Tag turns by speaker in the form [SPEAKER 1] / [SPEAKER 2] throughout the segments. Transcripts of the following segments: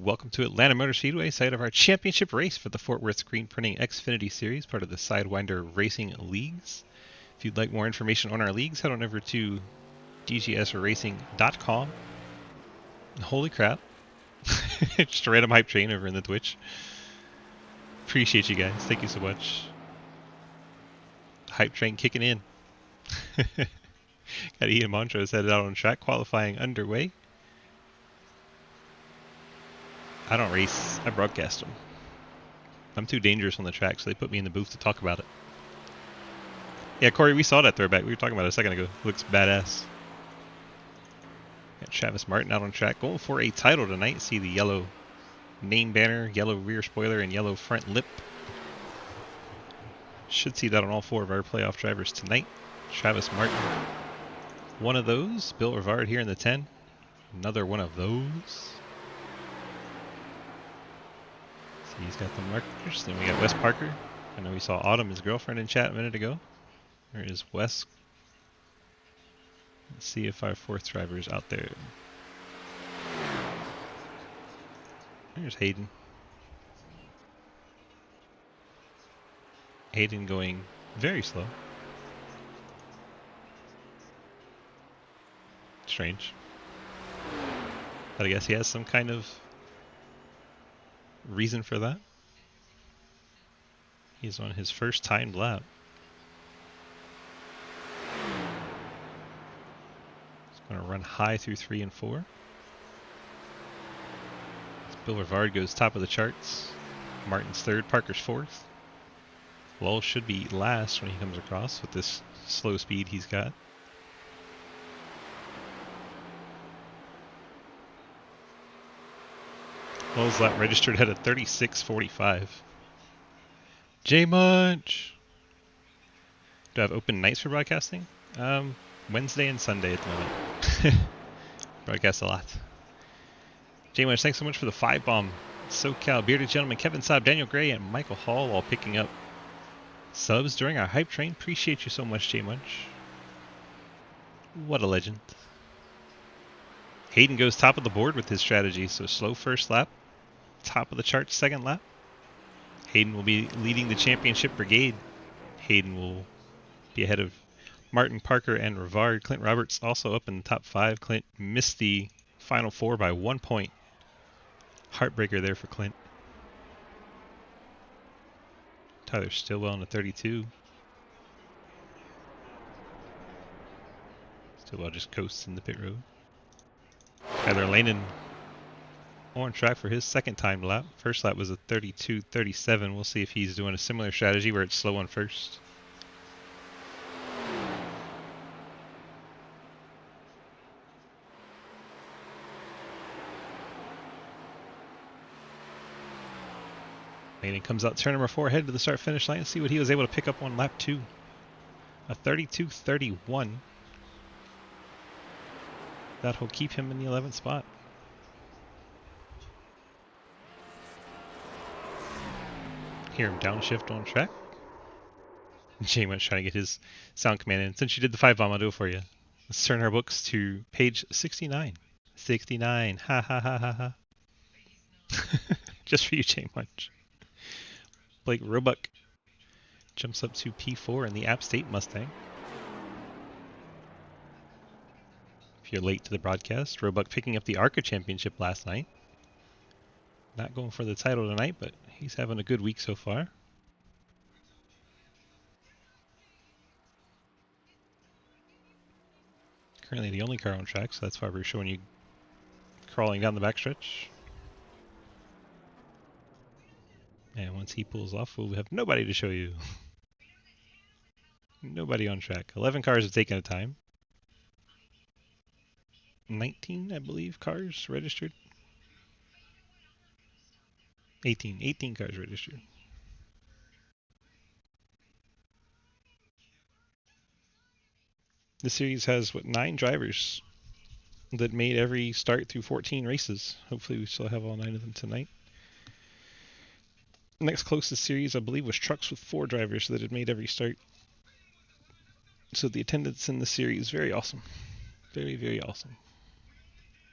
[SPEAKER 1] Welcome to Atlanta Motor Speedway, site of our championship race for the Fort Worth Screen Printing Xfinity Series, part of the Sidewinder Racing Leagues. If you'd like more information on our leagues, head on over to dgsracing.com. Holy crap. Just a random hype train over in the Twitch. Appreciate you guys. Thank you so much. Hype train kicking in. Got Ian Montrose headed out on track, qualifying underway. I don't race, I broadcast them. I'm too dangerous on the track, so they put me in the booth to talk about it. Yeah, Corey, we saw that throwback. We were talking about it a second ago. Looks badass. Got Travis Martin out on track, going for a title tonight. See the yellow name banner, yellow rear spoiler, and yellow front lip. Should see that on all four of our playoff drivers tonight. Travis Martin, one of those. Bill Rivard here in the 10. Another one of those. So he's got the markers. Then we got Wes Parker. I know we saw Autumn, his girlfriend, in chat a minute ago. There is Wes. Let's see if our fourth driver is out there. There's Hayden. Hayden going very slow. Strange. But I guess he has some kind of reason for that. He's on his first timed lap. He's going to run high through 3 and 4. Bill Rivard goes top of the charts. Martin's third, Parker's fourth. Lowell should be last when he comes across with this slow speed he's got. Lowell's lap registered at a 36:45. J-Munch! Do I have open nights for broadcasting? Wednesday and Sunday at the moment. Broadcast a lot. J-Munch, thanks so much for the 5-bomb. SoCal, Bearded Gentleman, Kevin Saab, Daniel Gray, and Michael Hall all picking up subs during our hype train. Appreciate you so much, J-Munch. What a legend. Hayden goes top of the board with his strategy, so slow first lap, top of the chart second lap. Hayden will be leading the championship brigade. Hayden will be ahead of Martin, Parker, and Rivard. Clint Roberts also up in the top 5. Clint missed the final 4 by 1 point. Heartbreaker there for Clint. Tyler Stillwell in the 32. Stillwell just coasts in the pit road. Tyler Lanin on track for his second timed lap. First lap was a 32:37. We'll see if he's doing a similar strategy where it's slow on first. Lanin comes out turn number 4, head to the start finish line. See what he was able to pick up on lap 2. A 32:31. That'll keep him in the 11th spot. Hear him downshift on track. J-Munch trying to get his sound command in. Since you did the 5-bomb, I'll do it for you. Let's turn our books to page 69. 69. Ha ha ha ha ha. Just for you, J-Munch. Blake Roebuck jumps up to P4 in the App State Mustang. If you're late to the broadcast, Roebuck picking up the ARCA Championship last night. Not going for the title tonight, but he's having a good week so far. Currently the only car on track, so that's why we're showing you crawling down the backstretch. And once he pulls off, we'll have nobody to show you. Nobody on track. 11 cars have taken a time. 19, I believe, cars registered. 18 cars registered. The series has, 9 drivers that made every start through 14 races. Hopefully we still have all 9 of them tonight. Next closest series, I believe, was trucks with 4 drivers that had made every start. So the attendance in the series, very awesome. Very, very awesome.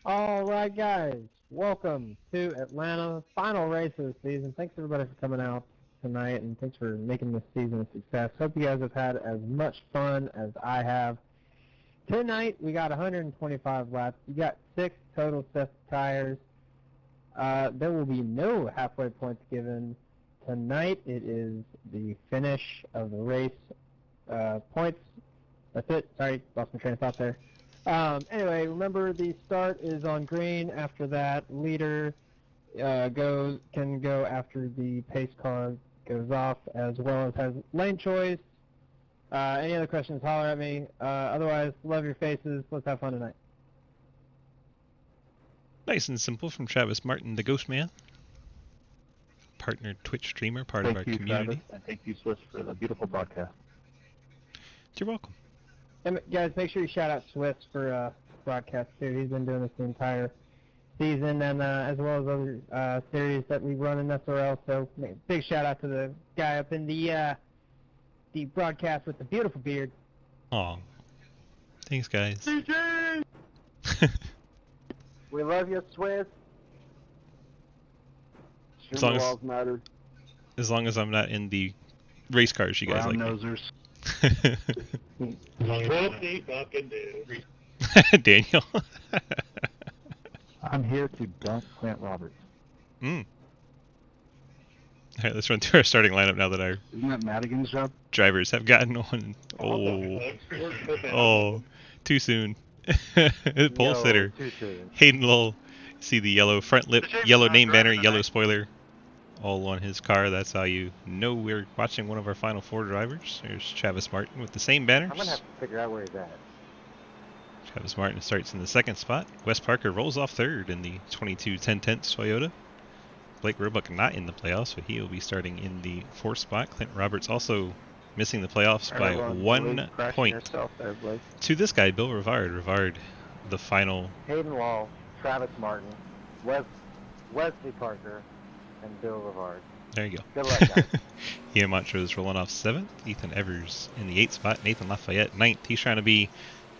[SPEAKER 2] All right, guys. Welcome to Atlanta. Final race of the season. Thanks, everybody, for coming out tonight, and thanks for making this season a success. Hope you guys have had as much fun as I have. Tonight, we got 125 laps. You got 6 total sets of tires. There will be no halfway points given. Tonight, it is the finish of the race. Points. That's it. Sorry, lost my train of thought there. Anyway, remember the start is on green. After that, leader can go after the pace car goes off, as well as has lane choice. Any other questions, holler at me. Otherwise, love your faces. Let's have fun tonight.
[SPEAKER 1] Nice and simple from Travis Martin, the Ghost Man. Partnered Twitch streamer, part of our community.
[SPEAKER 3] Travis, and thank you, Swiss, for the beautiful broadcast.
[SPEAKER 1] You're welcome.
[SPEAKER 2] And guys, make sure you shout out Swiss for broadcast too. He's been doing this the entire season, and as well as other series that we run in SRL. So big shout out to the guy up in the broadcast with the beautiful beard.
[SPEAKER 1] Aw. Thanks, guys.
[SPEAKER 3] CJ! We love you, Swiss.
[SPEAKER 1] As long as I'm not in the race cars, you guys
[SPEAKER 3] Brown
[SPEAKER 1] like
[SPEAKER 3] nosers.
[SPEAKER 4] Whoopsie fucking do.
[SPEAKER 1] Daniel.
[SPEAKER 3] I'm here to dunk Clint Roberts.
[SPEAKER 1] Alright, let's run through our starting lineup now that our
[SPEAKER 3] Isn't that Madigan's job?
[SPEAKER 1] drivers have gotten on. Oh, too soon. Pole sitter.
[SPEAKER 3] Too soon.
[SPEAKER 1] Hayden Lowell. See the yellow front lip, yellow name banner, yellow spoiler, all on his car. That's how you know we're watching one of our Final Four drivers. There's Travis Martin with the same banners.
[SPEAKER 3] I'm going to have to figure out where he's at.
[SPEAKER 1] Travis Martin starts in the second spot. Wes Parker rolls off third in the 22 10/10 Toyota. Blake Roebuck not in the playoffs, but he will be starting in the fourth spot. Clint Roberts also missing the playoffs by 1 point.
[SPEAKER 3] There,
[SPEAKER 1] To this guy, Bill Rivard. Rivard, the final.
[SPEAKER 3] Hayden Wall, Travis Martin, Wesley Parker, and Bill Rivard.
[SPEAKER 1] There you go.
[SPEAKER 3] Good luck, guys.
[SPEAKER 1] Ian Montrose rolling off 7th. Ethan Evers in the 8th spot. Nathan Lafayette 9th. He's trying to be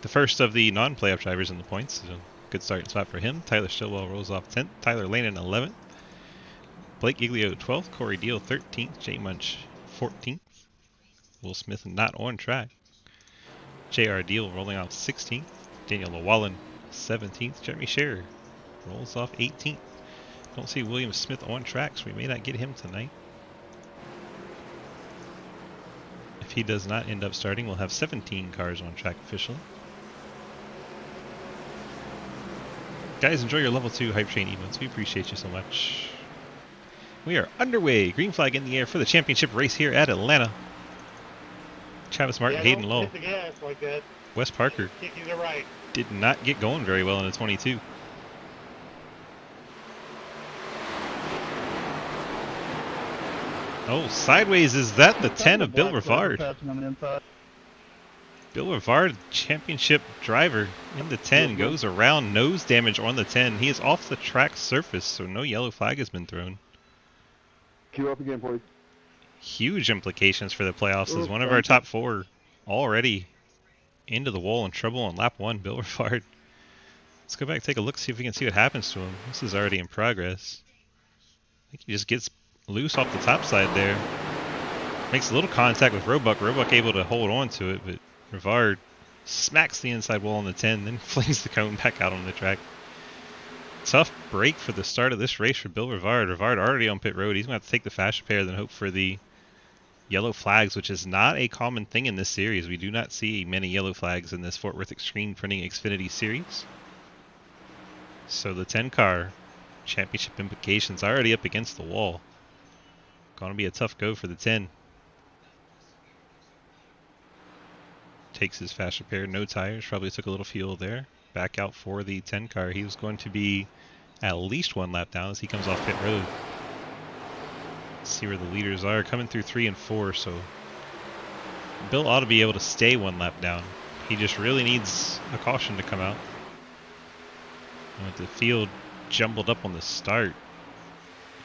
[SPEAKER 1] the first of the non-playoff drivers in the points. So good starting spot for him. Tyler Stillwell rolls off 10th. Tyler Lane in 11th. Blake Giglio 12th. Corey Deal 13th. Jay Munch 14th. Will Smith not on track. J.R. Deal rolling off 16th. Daniel Llewellyn 17th. Jeremy Scherer rolls off 18th. Don't see William Smith on track, so we may not get him tonight. If he does not end up starting, we'll have 17 cars on track officially. Guys, enjoy your level 2 Hype Train emotes. We appreciate you so much. We are underway. Green flag in the air for the championship race here at Atlanta. Travis Martin, Hayden Lowell.
[SPEAKER 4] Hit the gas like that.
[SPEAKER 1] Wes Parker
[SPEAKER 4] Kick you to the right.
[SPEAKER 1] did not get going very well in the 22. Oh, sideways, is that the 10 of Bill Rivard? Bill Rivard, championship driver in the 10, goes around, nose damage on the 10. He is off the track surface, so no yellow flag has been thrown.
[SPEAKER 3] Queue up again, please.
[SPEAKER 1] Huge implications for the playoffs as one of our top 4 already into the wall in trouble on lap 1, Bill Rivard. Let's go back and take a look, see if we can see what happens to him. This is already in progress. I think he just gets loose off the top side there. Makes a little contact with Roebuck. Roebuck able to hold on to it, but Rivard smacks the inside wall on the 10, then flings the cone back out on the track. Tough break for the start of this race for Bill Rivard. Rivard already on pit road. He's going to have to take the fast repair, then hope for the yellow flags, which is not a common thing in this series. We do not see many yellow flags in this Fort Worth Extreme Printing Xfinity series. So the 10 car, championship implications already up against the wall. Going to be a tough go for the 10. Takes his fast repair, no tires, probably took a little fuel there. Back out for the 10 car. He was going to be at least 1 lap down as he comes off pit road. Let's see where the leaders are, coming through 3 and 4, so Bill ought to be able to stay 1 lap down. He just really needs a caution to come out. And with the field jumbled up on the start,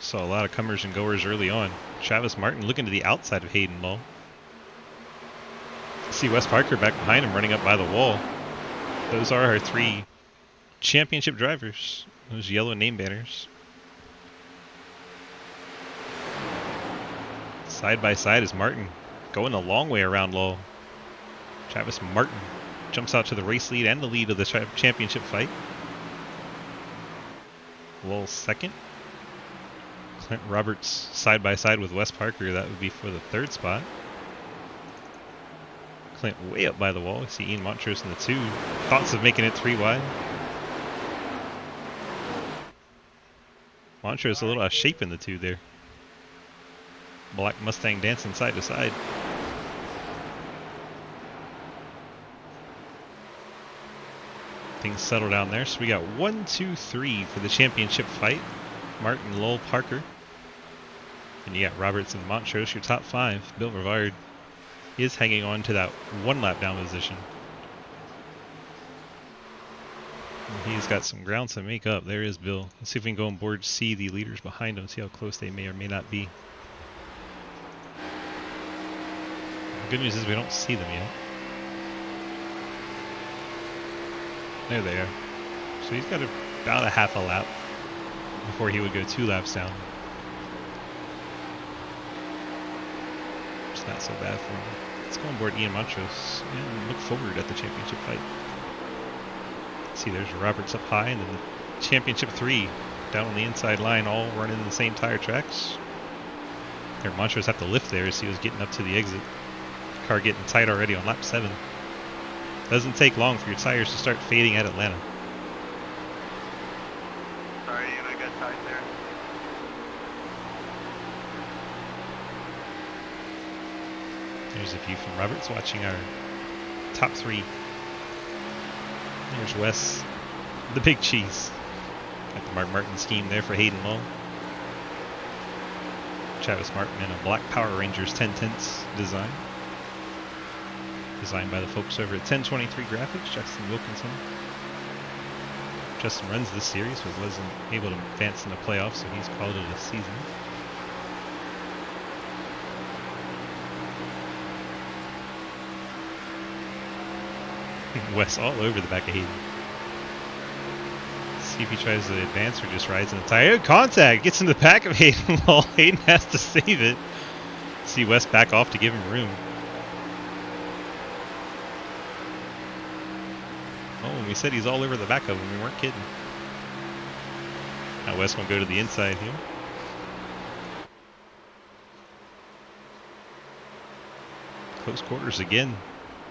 [SPEAKER 1] saw a lot of comers and goers early on. Travis Martin looking to the outside of Hayden Lowell. See Wes Parker back behind him running up by the wall. Those are our 3 championship drivers. Those yellow name banners. Side by side is Martin, going a long way around Lowell. Travis Martin jumps out to the race lead and the lead of the championship fight. Lowell second. Clint Roberts side by side with Wes Parker. That would be for the third spot. Clint way up by the wall. We see Ian Montrose in the 2. Thoughts of making it 3 wide. Montrose a little out of shape in the 2 there. Black Mustang dancing side to side. Things settle down there. So we got 1, 2, 3 for the championship fight. Martin, Lowell, Parker. And you got Roberts and Montrose, your top 5. Bill Rivard is hanging on to that 1 lap down position. And he's got some ground to make up. There is Bill. Let's see if we can go on board, see the leaders behind him, see how close they may or may not be. The good news is we don't see them yet. There they are. So he's got about a half a lap before he would go 2 laps down. It's not so bad for him. Let's go on board Ian Montrose and look forward at the championship fight. See, there's Roberts up high, and then the championship 3 down on the inside line, all running the same tire tracks. There, Montrose have to lift there as he was getting up to the exit. Car getting tight already on lap 7. Doesn't take long for your tires to start fading at Atlanta.
[SPEAKER 3] Sorry, Ian, I got tight there.
[SPEAKER 1] There's a view from Roberts watching our top 3. There's Wes, the big cheese. Got the Mark Martin scheme there for Hayden Lowe. Travis Martin in a black Power Rangers 1010s design. Designed by the folks over at 1023 Graphics, Justin Wilkinson. Justin runs this series but wasn't able to advance in the playoffs, so he's called it a season. Wes all over the back of Hayden. See if he tries to advance or just rides in the tire. Contact! Gets in the back of Hayden while Hayden has to save it. See Wes back off to give him room. Oh, and we said he's all over the back of him. We weren't kidding. Now Wes won't go to the inside here. Close quarters again.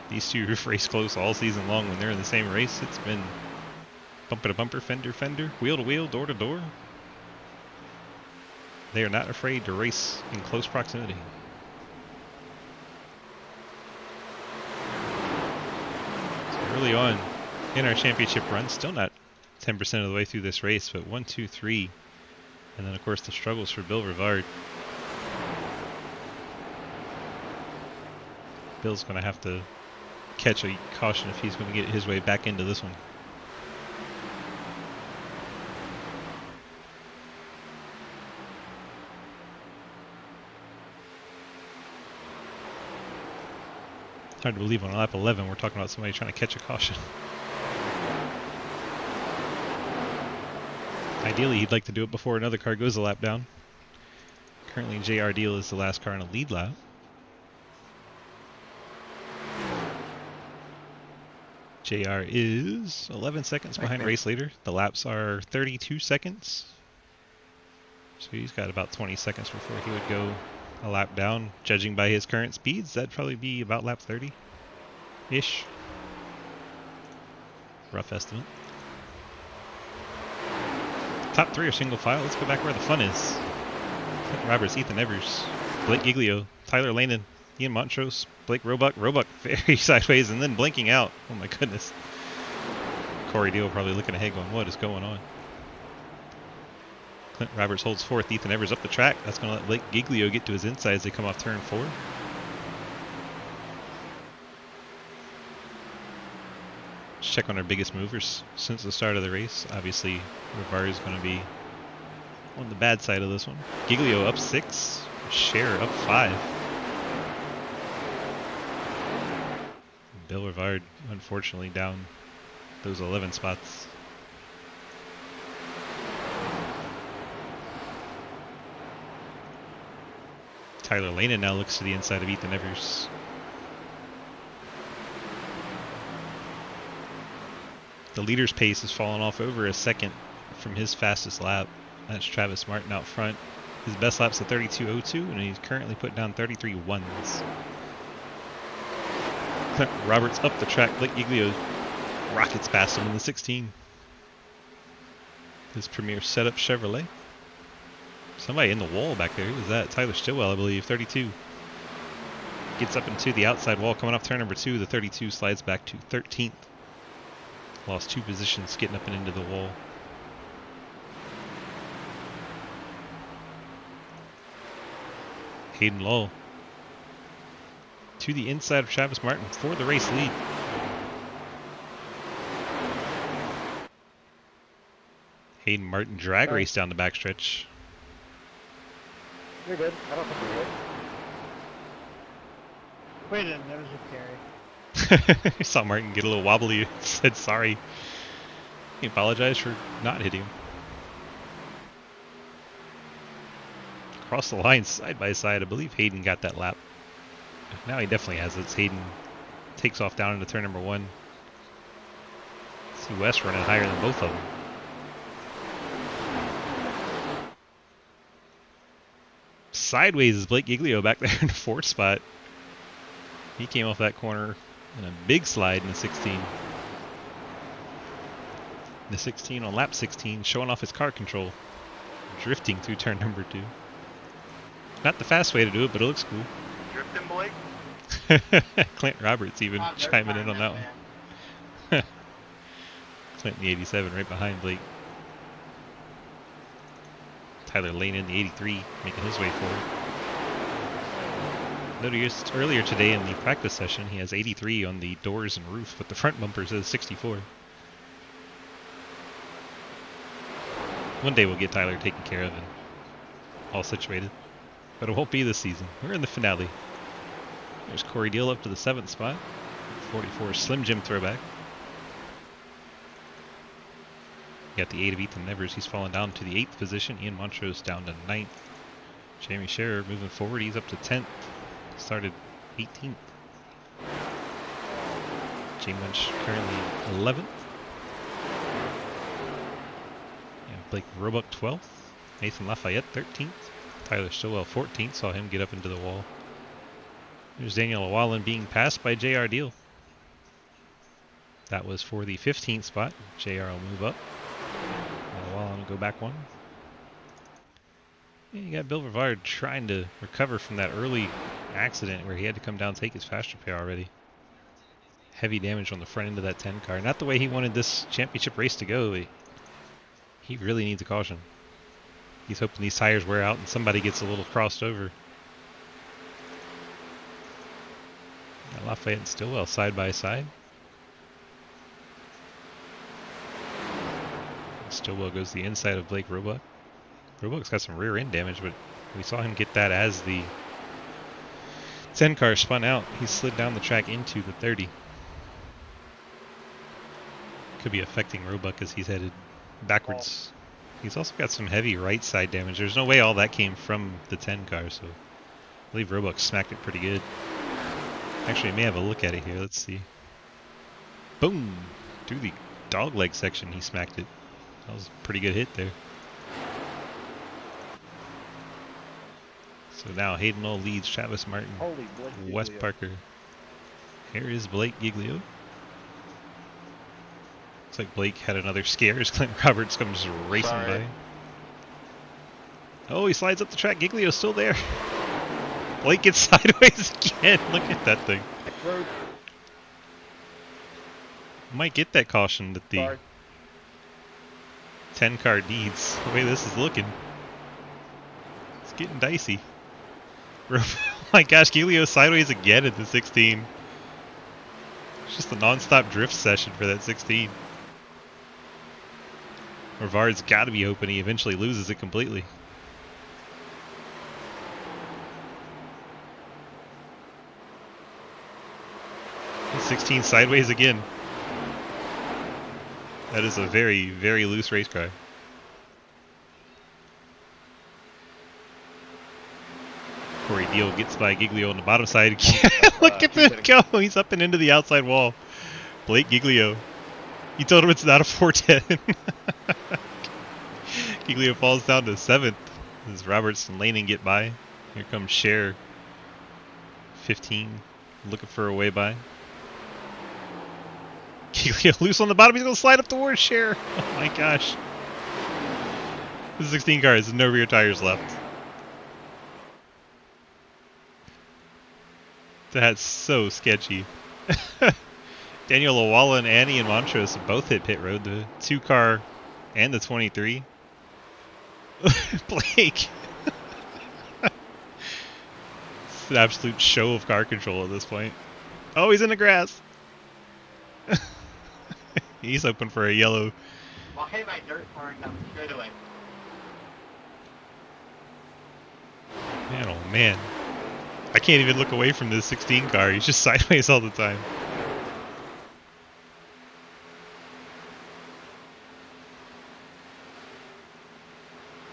[SPEAKER 1] These two race close all season long when they're in the same race. It's been bumper to bumper, fender to fender, wheel to wheel, door to door. They are not afraid to race in close proximity. So early on in our championship run, still not 10% of the way through this race, but 1, 2, 3. And then of course the struggles for Bill Rivard. Bill's going to have to catch a caution if he's going to get his way back into this one. It's hard to believe on lap 11 we're talking about somebody trying to catch a caution. Ideally he'd like to do it before another car goes a lap down. Currently JR Deal is the last car in a lead lap. JR is 11 seconds behind race leader. The laps are 32 seconds. So he's got about 20 seconds before he would go a lap down. Judging by his current speeds, that'd probably be about lap 30-ish. Rough estimate. Top 3 are single file. Let's go back where the fun is. Clint Roberts, Ethan Evers, Blake Giglio, Tyler Lanin, Ian Montrose, Blake Roebuck very sideways and then blinking out. Oh my goodness. Corey Deal probably looking ahead going, what is going on? Clint Roberts holds 4th, Ethan Evers up the track. That's going to let Blake Giglio get to his inside as they come off turn 4. Let's check on our biggest movers since the start of the race. Obviously, Rivard is going to be on the bad side of this one. Giglio up 6, Scherer up 5. Bill Rivard, unfortunately, down those 11 spots. Tyler Lana now looks to the inside of Ethan Evers. The leader's pace has fallen off over a second from his fastest lap. That's Travis Martin out front. His best lap's a 32.02, and he's currently put down 33 ones. Clint Roberts up the track. Blake Giglio rockets past him in the 16. His premier setup Chevrolet. Somebody in the wall back there. Who was that? Tyler Stillwell, I believe. 32. Gets up into the outside wall coming off turn number 2. The 32 slides back to 13th. Lost 2 positions getting up and into the wall. Hayden Lull to the inside of Travis Martin for the race lead. Hayden Martin drag race down the backstretch.
[SPEAKER 3] You're good. I don't think you're good.
[SPEAKER 2] Wait a minute, that was a carry.
[SPEAKER 1] I saw Martin get a little wobbly and said sorry. He apologized for not hitting him. Across the line side by side. I believe Hayden got that lap. Now he definitely has it. Hayden takes off down into turn number 1. See West running higher than both of them. Sideways is Blake Giglio back there in the 4th spot. He came off that corner in a big slide in the 16. The 16 on lap 16, showing off his car control. Drifting through turn number 2. Not the fast way to do it, but it looks cool.
[SPEAKER 4] Drifting, Blake?
[SPEAKER 1] Clint Roberts even chiming in on that one. Clint in the 87 right behind Blake. Tyler Lane in the 83 making his way forward. Noticed earlier today in the practice session he has 83 on the doors and roof, but the front bumper says 64. One day we'll get Tyler taken care of and all situated. But it won't be this season. We're in the finale. There's Corey Deal up to the 7th spot. 44 Slim Jim throwback. Got the 8 of Ethan Nevers. He's fallen down to the 8th position. Ian Montrose down to 9th. Jamie Scherer moving forward. He's up to 10th. Started 18th. Jay Munch currently 11th. Blake Roebuck 12th. Nathan Lafayette 13th. Tyler Stillwell 14th. Saw him get up into the wall. There's Daniel Wallen being passed by J.R. Deal. That was for the 15th spot. J.R. will move up. Wallen will go back 1. And you got Bill Rivard trying to recover from that early accident where he had to come down and take his fast repair already. Heavy damage on the front end of that 10 car. Not the way he wanted this championship race to go. He really needs a caution. He's hoping these tires wear out and somebody gets a little crossed over. Got Lafayette and Stillwell side by side. Stillwell goes the inside of Blake Roebuck. Roebuck's got some rear end damage, but we saw him get that as the 10 car spun out. He slid down the track into the 30. Could be affecting Roebuck as he's headed backwards. He's also got some heavy right side damage. There's no way all that came from the 10 car, so I believe Roebuck smacked it pretty good. Actually, I may have a look at it here. Let's see. Boom! Through the dog leg section, he smacked it. That was a pretty good hit there. So now Hayden Lull leads Travis Martin, Wes Parker. Here is Blake Giglio. Looks like Blake had another scare as Clint Roberts comes racing by. Oh, he slides up the track. Giglio's still there. Blake gets sideways again. Look at that thing. Might get that caution that the 10 car needs. The way this is looking. It's getting dicey. Oh my gosh, Giglio sideways again at the 16. It's just a non-stop drift session for that 16. Rivard's got to be hoping he eventually loses it completely. The 16 sideways again. That is a very, very loose race car. Corey Deal gets by Giglio on the bottom side. Look at him go. He's up and into the outside wall. Blake Giglio. He told him it's not a 410. Giglio falls down to 7th as Roberts and Laning get by. Here comes Cher. 15. Looking for a way by. Giglio loose on the bottom. He's going to slide up towards Cher. Oh my gosh. The 16 car has no rear tires left. That's so sketchy. Daniel Lawala and Annie and Montrose both hit pit road. The 2 car and the 23. Blake. It's an absolute show of car control at this point. Oh, he's in the grass. He's open for a yellow.
[SPEAKER 3] Why am I dirt pouring down the straightaway?
[SPEAKER 1] Man, oh man. I can't even look away from this 16 car. He's just sideways all the time.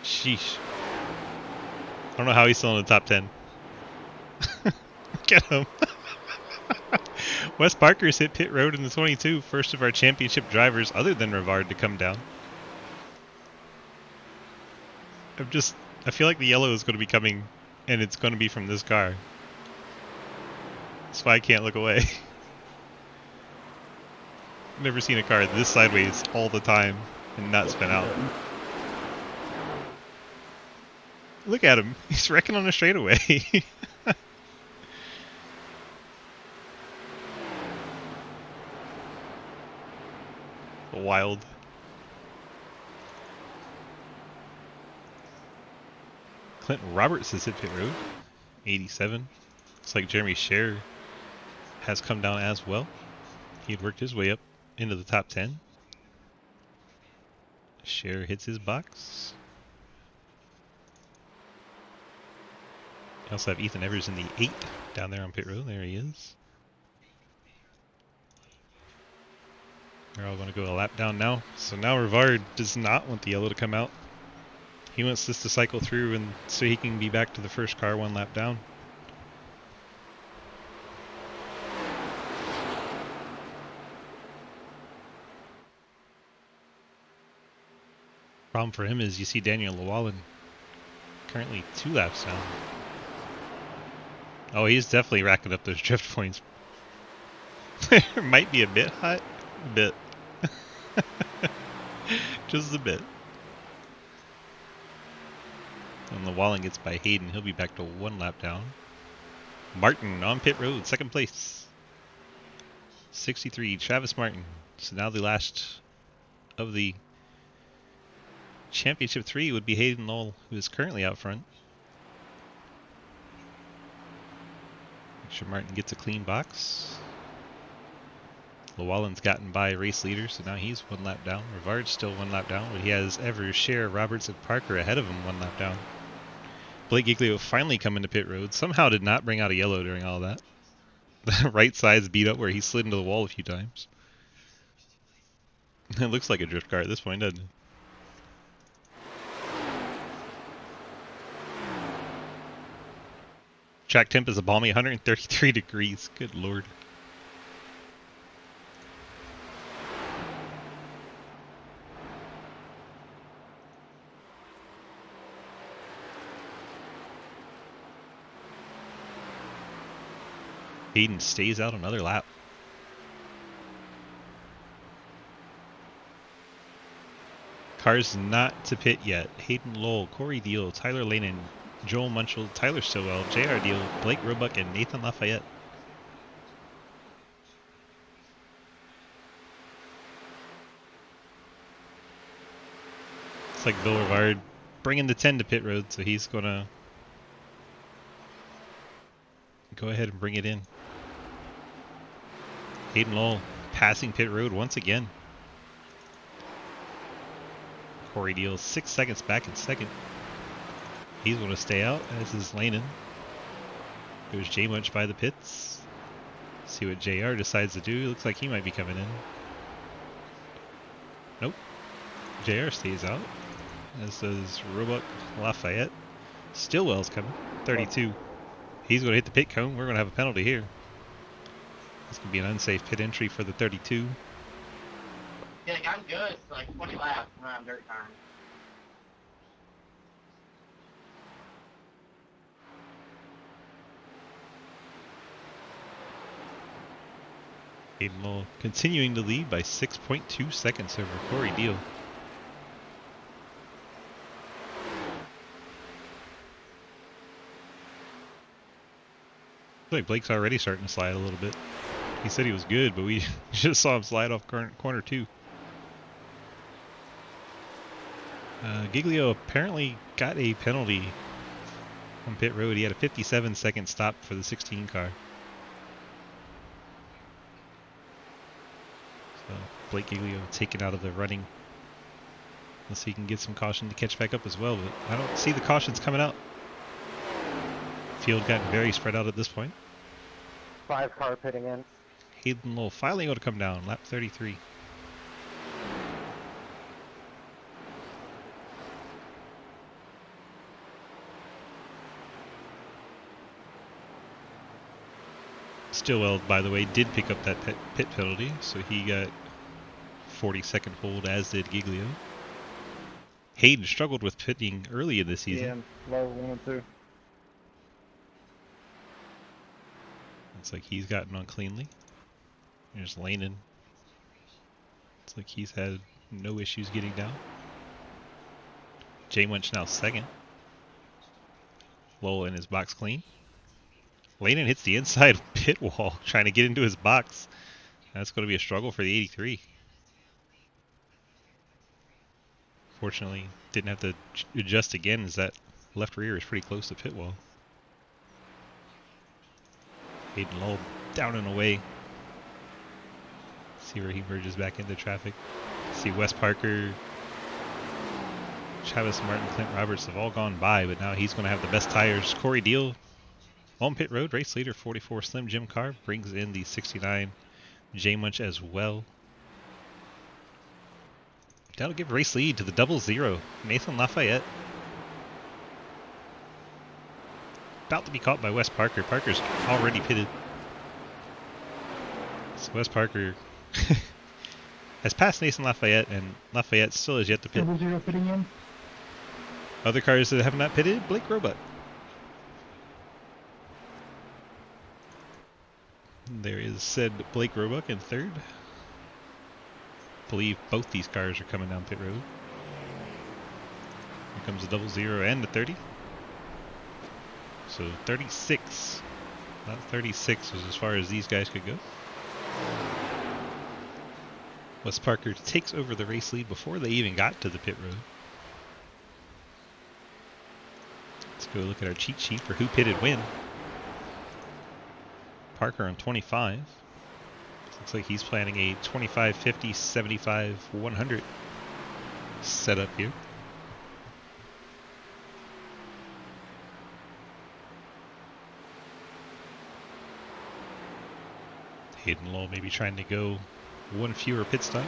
[SPEAKER 1] Sheesh. I don't know how he's still in the top 10. Look at him. Wes Parker's hit pit road in the 22. First of our championship drivers other than Rivard to come down. I feel like the yellow is going to be coming, and it's going to be from this car. That's why I can't look away. I've never seen a car this sideways all the time and not spin out. Look at him. He's wrecking on a straightaway. Wild. Clinton Roberts has hit pit road. 87. Looks like Jeremy Scher has come down as well. He had worked his way up into the top 10. Scher hits his box. We also have Ethan Evers in the 8 down there on pit road. There he is. They're all going to go a lap down now. So now Rivard does not want the yellow to come out. He wants this to cycle through and so he can be back to the first car 1 lap down. Problem for him is you see Daniel Llewellyn currently 2 laps down. Oh, he's definitely racking up those drift points. Might be a bit hot. A bit. Just a bit. And Llewellyn gets by Hayden. He'll be back to 1 lap down. Martin on pit road, 2nd place. 63, Travis Martin. So now the last of the Championship 3 would be Hayden Lowell, who is currently out front. Make sure Martin gets a clean box. Llewellyn's gotten by race leader, so now he's 1 lap down. Rivard's still 1 lap down, but he has Evers, Scher, Roberts, and Parker ahead of him 1 lap down. Blake Giglio finally coming to pit road. Somehow did not bring out a yellow during all that. The right side's beat up where he slid into the wall a few times. It looks like a drift car at this point, doesn't it? Track temp is a balmy 133 degrees. Good lord. Hayden stays out another lap. Cars not to pit yet. Hayden Lowell, Corey Deal, Tyler Lanin, Joel Munchell, Tyler Stowell, JR Deal, Blake Roebuck, and Nathan Lafayette. It's like Bill Rivard bringing the 10 to pit road, so he's going to go ahead and bring it in. Hayden Lowell passing pit road once again. Corey Deal 6 seconds back in 2nd. He's going to stay out, as is Lanin. There's J Munch by the pits. See what JR decides to do. Looks like he might be coming in. Nope. JR stays out, as does Roebuck, Lafayette. Stillwell's coming. 32. He's going to hit the pit cone. We're going to have a penalty here. This could be an unsafe pit entry for the 32.
[SPEAKER 5] Yeah, I'm good. It's like 20 laps around dirt time.
[SPEAKER 1] Hayden Lowell continuing to lead by 6.2 seconds over Corey Deal. I feel like Blake's already starting to slide a little bit. He said he was good, but we just saw him slide off corner 2. Giglio apparently got a penalty on pit road. He had a 57-second stop for the 16 car. So Blake Giglio taken out of the running. Unless he can get some caution to catch back up as well, but I don't see the cautions coming out. Field gotten very spread out at this point.
[SPEAKER 3] 5 car pitting in.
[SPEAKER 1] Hayden Lowell finally able to come down, lap 33. Stillwell, by the way, did pick up that pit penalty, so he got 40-second hold, as did Giglio. Hayden struggled with pitting early in the season.
[SPEAKER 3] Yeah, low 1 and 2.
[SPEAKER 1] Looks like he's gotten on cleanly. There's Lanin. Looks like he's had no issues getting down. Jay Winch now second. Lowell in his box clean. Lanin hits the inside pit wall trying to get into his box. That's going to be a struggle for the 83. Fortunately, didn't have to adjust again, as that left rear is pretty close to pit wall. Hayden Lowell down and away. See where he merges back into traffic. See Wes Parker, Travis Martin, Clint Roberts have all gone by, but now he's going to have the best tires. Corey Deal on pit road, race leader, 44 Slim Jim car, brings in the 69 J Munch as well. That'll give race lead to the 00, Nathan Lafayette. About to be caught by Wes Parker. Parker's already pitted. So Wes Parker has passed Nathan Lafayette, and Lafayette still has yet to pit.
[SPEAKER 2] 00 pitting in.
[SPEAKER 1] Other cars that have not pitted, Blake Roebuck. There is said Blake Roebuck in third. I believe both these cars are coming down pit road. Here comes the 00 and the 30. So 36. Not 36 was as far as these guys could go. Wes Parker takes over the race lead before they even got to the pit road. Let's go look at our cheat sheet for who pitted when. Parker on 25. Looks like he's planning a 25, 50, 75, 100 setup here. Hayden Lowell maybe trying to go one fewer pit stop.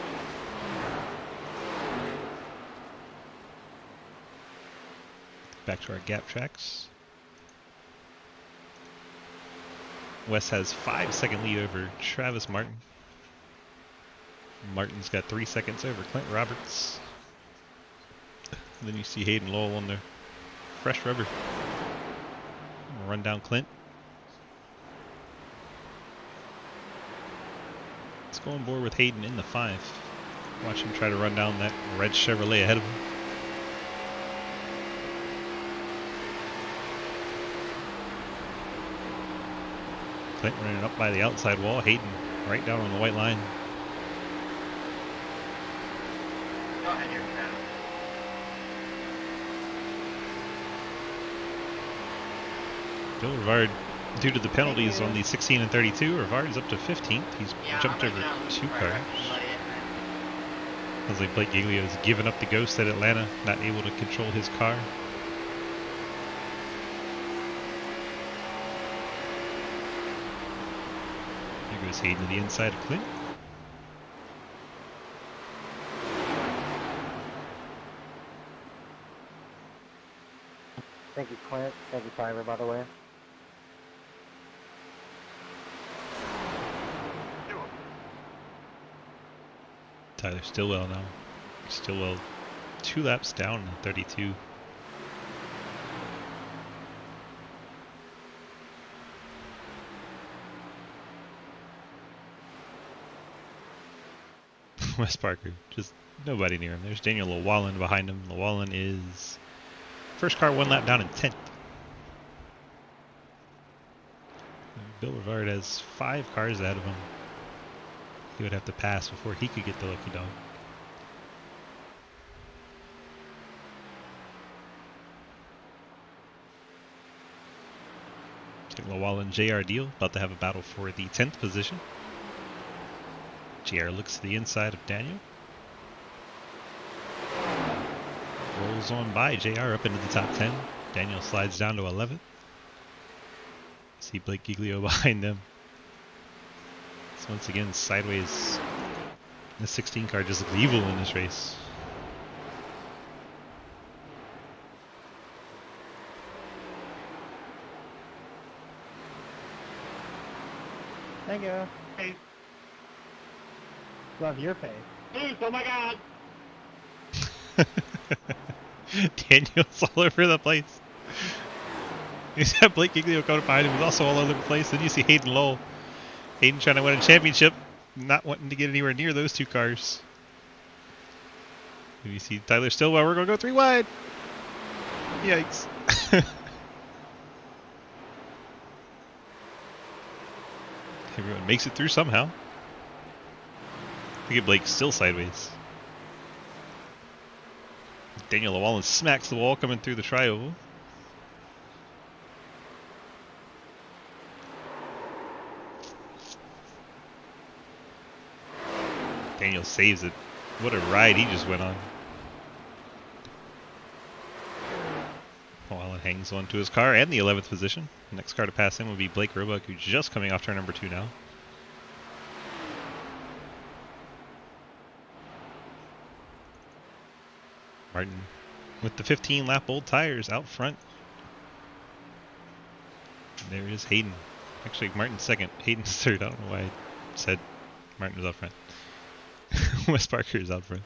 [SPEAKER 1] Back to our gap tracks. Wes has 5-second lead over Travis Martin. Martin's got 3 seconds over Clint Roberts. And then you see Hayden Lowell on the fresh rubber. Run down Clint. Let's go on board with Hayden in the 5. Watch him try to run down that red Chevrolet ahead of him. Clint running up by the outside wall. Hayden right down on the white line.
[SPEAKER 5] Go ahead, you're good.
[SPEAKER 1] Bill Rivard, due to the penalties on the 16 and 32, Rivard's up to 15th. He's jumped over 2 cars. Sounds like Blake Giglio's given up the ghost at Atlanta, not able to control his car. There goes Hayden to the inside of Clint.
[SPEAKER 3] Thank you, Clint. Thank you, Tyler, by the way.
[SPEAKER 1] Tyler Stillwell now. Stillwell 2 laps down at 32. Wes Parker, just nobody near him. There's Daniel Llewellyn behind him. Llewellyn is first car 1 lap down in 10th. Bill Rivard has 5 cars ahead of him. He would have to pass before he could get the lucky dog. Llewellyn JR deal, about to have a battle for the 10th position. JR looks to the inside of Daniel. Rolls on by JR up into the top 10. Daniel slides down to 11th. See Blake Giglio behind them. So once again, sideways. The 16 car just looks evil in this race.
[SPEAKER 2] Thank you.
[SPEAKER 4] Hey,
[SPEAKER 2] Love your face.
[SPEAKER 4] Zeus, oh my god!
[SPEAKER 1] Daniel's all over the place. He's got Blake Giglio coming behind him. He's also all over the place. Then you see Hayden Lowell. Hayden trying to win a championship, not wanting to get anywhere near those 2 cars. And you see Tyler Stillwell. We're going to go 3 wide. Yikes. Everyone makes it through somehow. Look at Blake still sideways. Daniel Llewellyn smacks the wall coming through the tri-oval. Daniel saves it. What a ride he just went on. Llewellyn hangs on to his car and the 11th position. The next car to pass him will be Blake Roebuck, who's just coming off turn number 2 now. Martin with the 15 lap old tires out front. And there is Hayden. Actually, Martin's second. Hayden's third. I don't know why I said Martin was out front. Wes Parker is out front.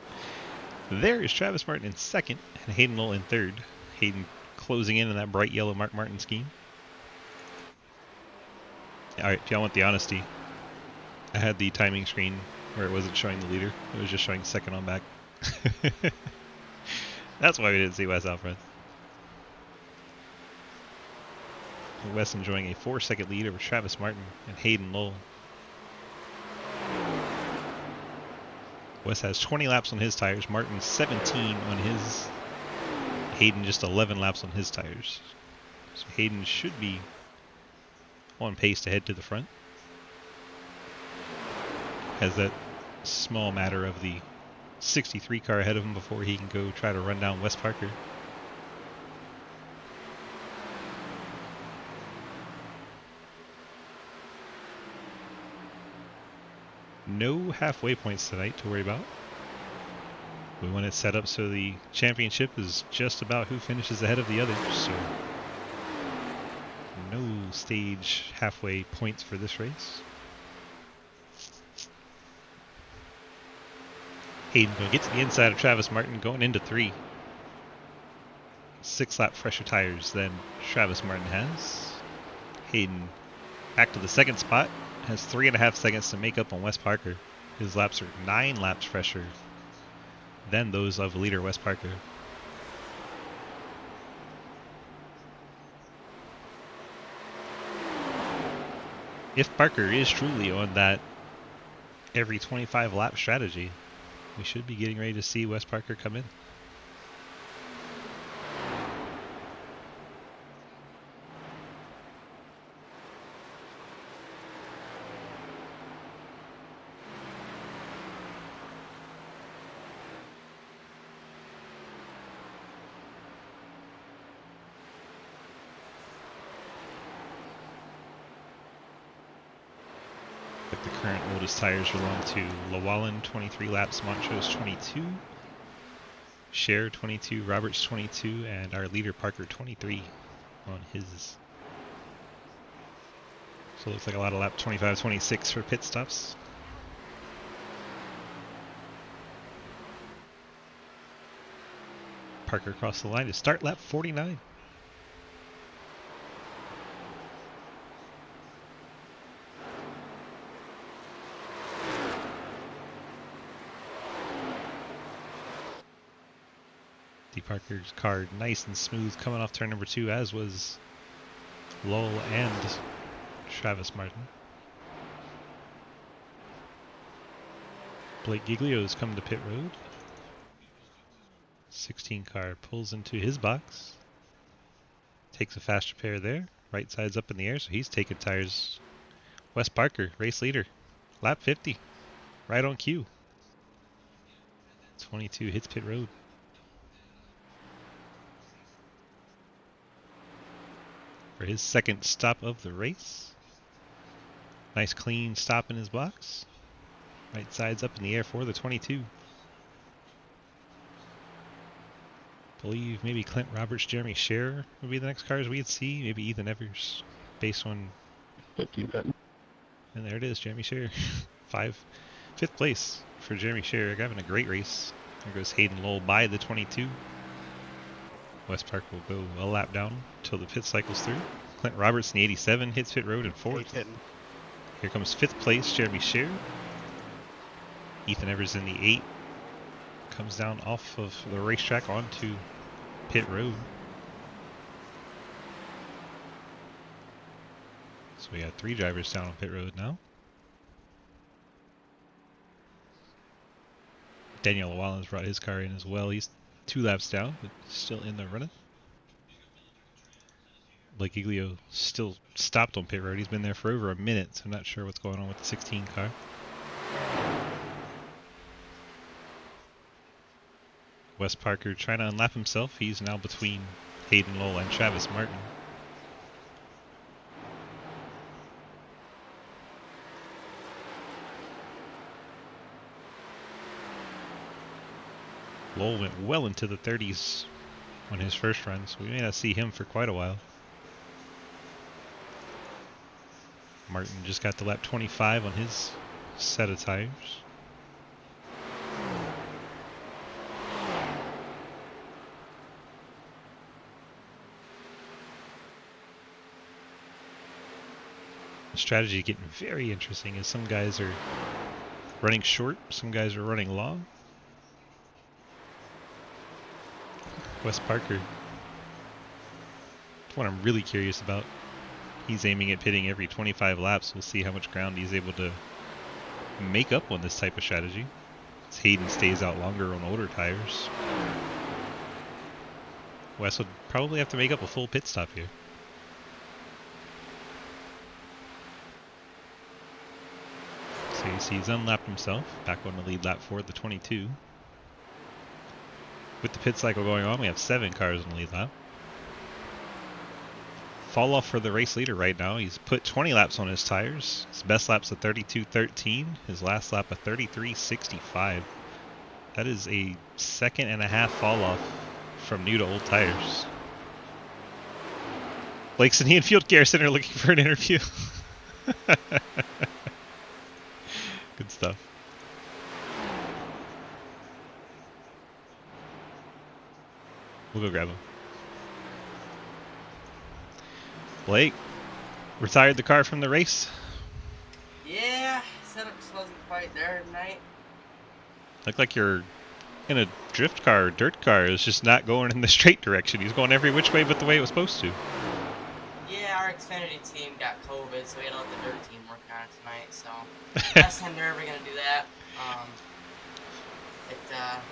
[SPEAKER 1] There is Travis Martin in second and Hayden Lowell in third. Hayden closing in that bright yellow Mark Martin scheme. Alright, if y'all want the honesty, I had the timing screen where it wasn't showing the leader. It was just showing second on back. That's why we didn't see Wes out front. Wes enjoying a 4-second lead over Travis Martin and Hayden Lowell. Wes has 20 laps on his tires, Martin 17 on his, Hayden just 11 laps on his tires. So Hayden should be on pace to head to the front. Has that small matter of the 63 car ahead of him before he can go try to run down Wes Parker. No halfway points tonight to worry about. We want it set up so the championship is just about who finishes ahead of the others, so no stage halfway points for this race. Hayden going to get to the inside of Travis Martin going into 3. 6 lap fresher tires than Travis Martin has. Hayden back to the second spot. Has 3.5 seconds to make up on Wes Parker. His laps are 9 laps fresher than those of leader Wes Parker. If Parker is truly on that every 25 lap strategy, we should be getting ready to see Wes Parker come in. But the current oldest tires belong to Llewellyn, 23 laps, Montrose 22, Cher 22, Roberts 22, and our leader Parker 23 on his. So it looks like a lot of lap 25, 26 for pit stops. Parker across the line to start lap 49. D. Parker's car nice and smooth coming off turn number 2, as was Lowell and Travis Martin. Blake Giglio's come to pit road. 16 car pulls into his box. Takes a fast repair there. Right side's up in the air, so he's taking tires. Wes Parker, race leader. Lap 50. Right on cue. 22 hits pit road. For his second stop of the race. Nice clean stop in his box. Right side's up in the air for the 22. Believe maybe Clint Roberts, Jeremy Scherer would be the next cars we'd see. Maybe Ethan Evers, based on. And there it is, Jeremy Scherer. Fifth place for Jeremy Scherer. Having a great race. There goes Hayden Lowell by the 22. West Park will go a lap down until the pit cycles through. Clint Roberts in the 87 hits pit road in 4th. Here comes 5th place, Jeremy Scherer. Ethan Evers in the 8. Comes down off of the racetrack onto pit road. So we got 3 drivers down on pit road now. Daniel Llewellyn's brought his car in as well. He's 2 laps down, but still in the running. Blake Giglio still stopped on pit road. He's been there for over a minute, so I'm not sure what's going on with the 16 car. Wes Parker trying to unlap himself. He's now between Hayden Lowell and Travis Martin. Lowell went well into the 30s on his first run, so we may not see him for quite a while. Martin just got to lap 25 on his set of tires. The strategy getting very interesting as some guys are running short, some guys are running long. Wes Parker, that's what I'm really curious about. He's aiming at pitting every 25 laps. We'll see how much ground he's able to make up on this type of strategy. As Hayden stays out longer on older tires. Wes would probably have to make up a full pit stop here. So you see he's unlapped himself, back on the lead lap for the 22. With the pit cycle going on, we have 7 cars in the lead lap. Fall off for the race leader right now. He's put 20 laps on his tires. His best lap's a 32.13. His last lap a 33.65. That is a 1.5-second fall off from new to old tires. Blake's in the infield care center looking for an interview. Good stuff. We'll go grab him. Blake, retired the car from the race.
[SPEAKER 5] Yeah, setup just wasn't quite there tonight.
[SPEAKER 1] Looked like you're in a drift car or dirt car. It's just not going in the straight direction. He's going every which way but the way it was supposed to.
[SPEAKER 5] Yeah, our Xfinity team got COVID, so we had to let the dirt team work on it tonight. So last time they're ever gonna do that.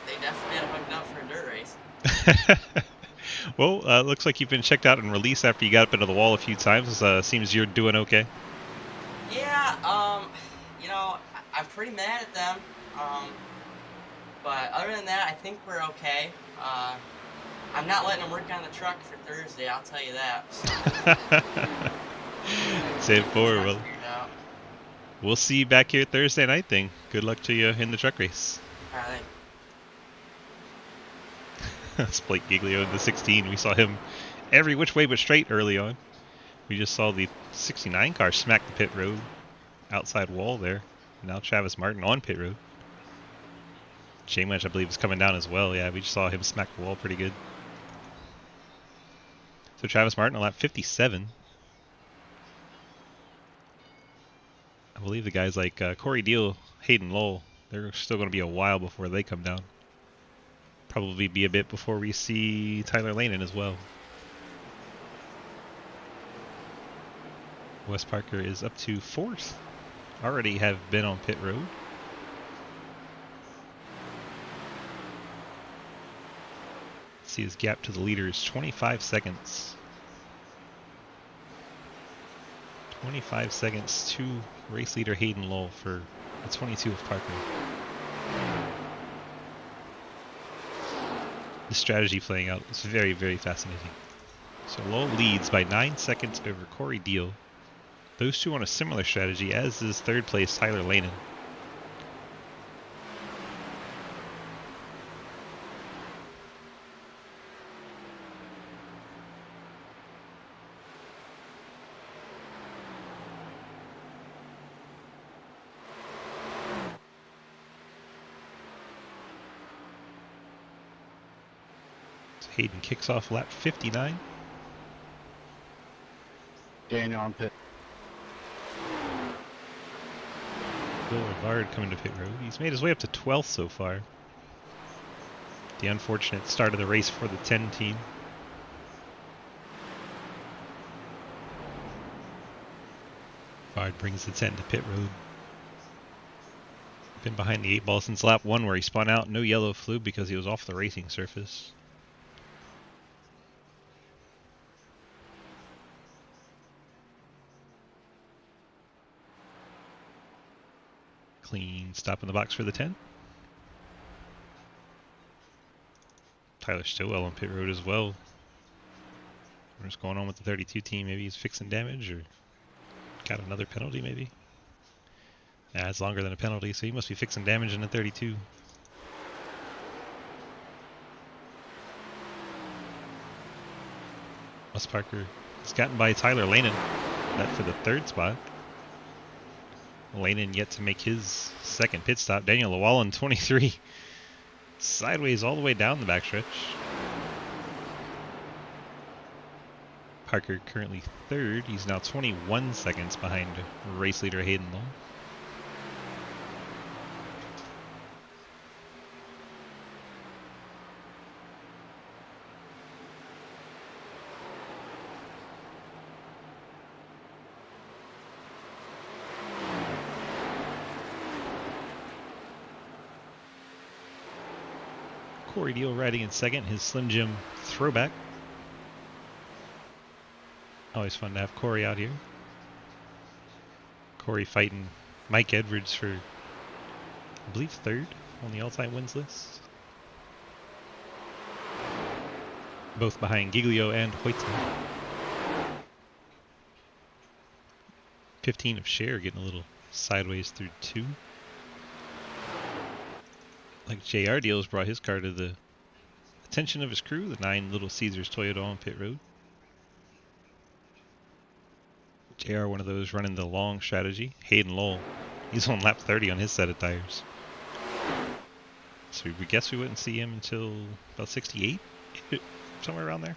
[SPEAKER 5] They definitely had it hooked up for a dirt race.
[SPEAKER 1] Well, looks like you've been checked out and released after you got up into the wall a few times. Seems you're doing okay.
[SPEAKER 5] Yeah, you know, I'm pretty mad at them. But other than that, I think we're okay. I'm not letting them work on the truck for Thursday, I'll tell you that. So.
[SPEAKER 1] Save forward. Well, we'll see you back here Thursday night then. Good luck to you in the truck race.
[SPEAKER 5] All right.
[SPEAKER 1] That's Blake Giglio in the 16. We saw him every which way but straight early on. We just saw the 69 car smack the pit road outside wall there. Now Travis Martin on pit road. J-Much, I believe, is coming down as well. Yeah, we just saw him smack the wall pretty good. So Travis Martin on lap 57. I believe the guys like Corey Deal, Hayden Lowell, they're still going to be a while before they come down. Probably be a bit before we see Tyler Lanen as well. Wes Parker is up to 4th. Already have been on pit road. Let's see, his gap to the leader is 25 seconds. 25 seconds to race leader Hayden Lowell for the 22 of Parker. The strategy playing out is very, very fascinating. So Lowell leads by 9 seconds over Corey Deal. Those two on a similar strategy, as is third place Tyler Lanen. So Hayden kicks off lap 59.
[SPEAKER 3] Daniel on pit.
[SPEAKER 1] Bill Rivard coming to pit road. He's made his way up to 12th so far. The unfortunate start of the race for the 10 team. Rivard brings the 10 to pit road. Been behind the 8 ball since lap 1 where he spun out. No yellow flew because he was off the racing surface. Clean stop in the box for the 10. Tyler Stillwell on pit road as well. What's going on with the 32 team? Maybe he's fixing damage or got another penalty maybe? Yeah, it's longer than a penalty, so he must be fixing damage in the 32. Wes Parker has gotten by Tyler Lanen. That for the 3rd spot. Lanen yet to make his 2nd pit stop. Daniel Llewellyn, 23. Sideways all the way down the backstretch. Parker currently 3rd. He's now 21 seconds behind race leader Hayden Lowell. Corey Deal riding in 2nd, his Slim Jim throwback. Always fun to have Corey out here. Corey fighting Mike Edwards for, I believe, 3rd on the all-time wins list. Both behind Giglio and Hoyton. 15 of Cher getting a little sideways through 2. Like JR Deals brought his car to the attention of his crew, the 9 Little Caesars Toyota on pit road. JR, one of those running the long strategy. Hayden Lowell, he's on lap 30 on his set of tires. So we guess we wouldn't see him until about 68, somewhere around there.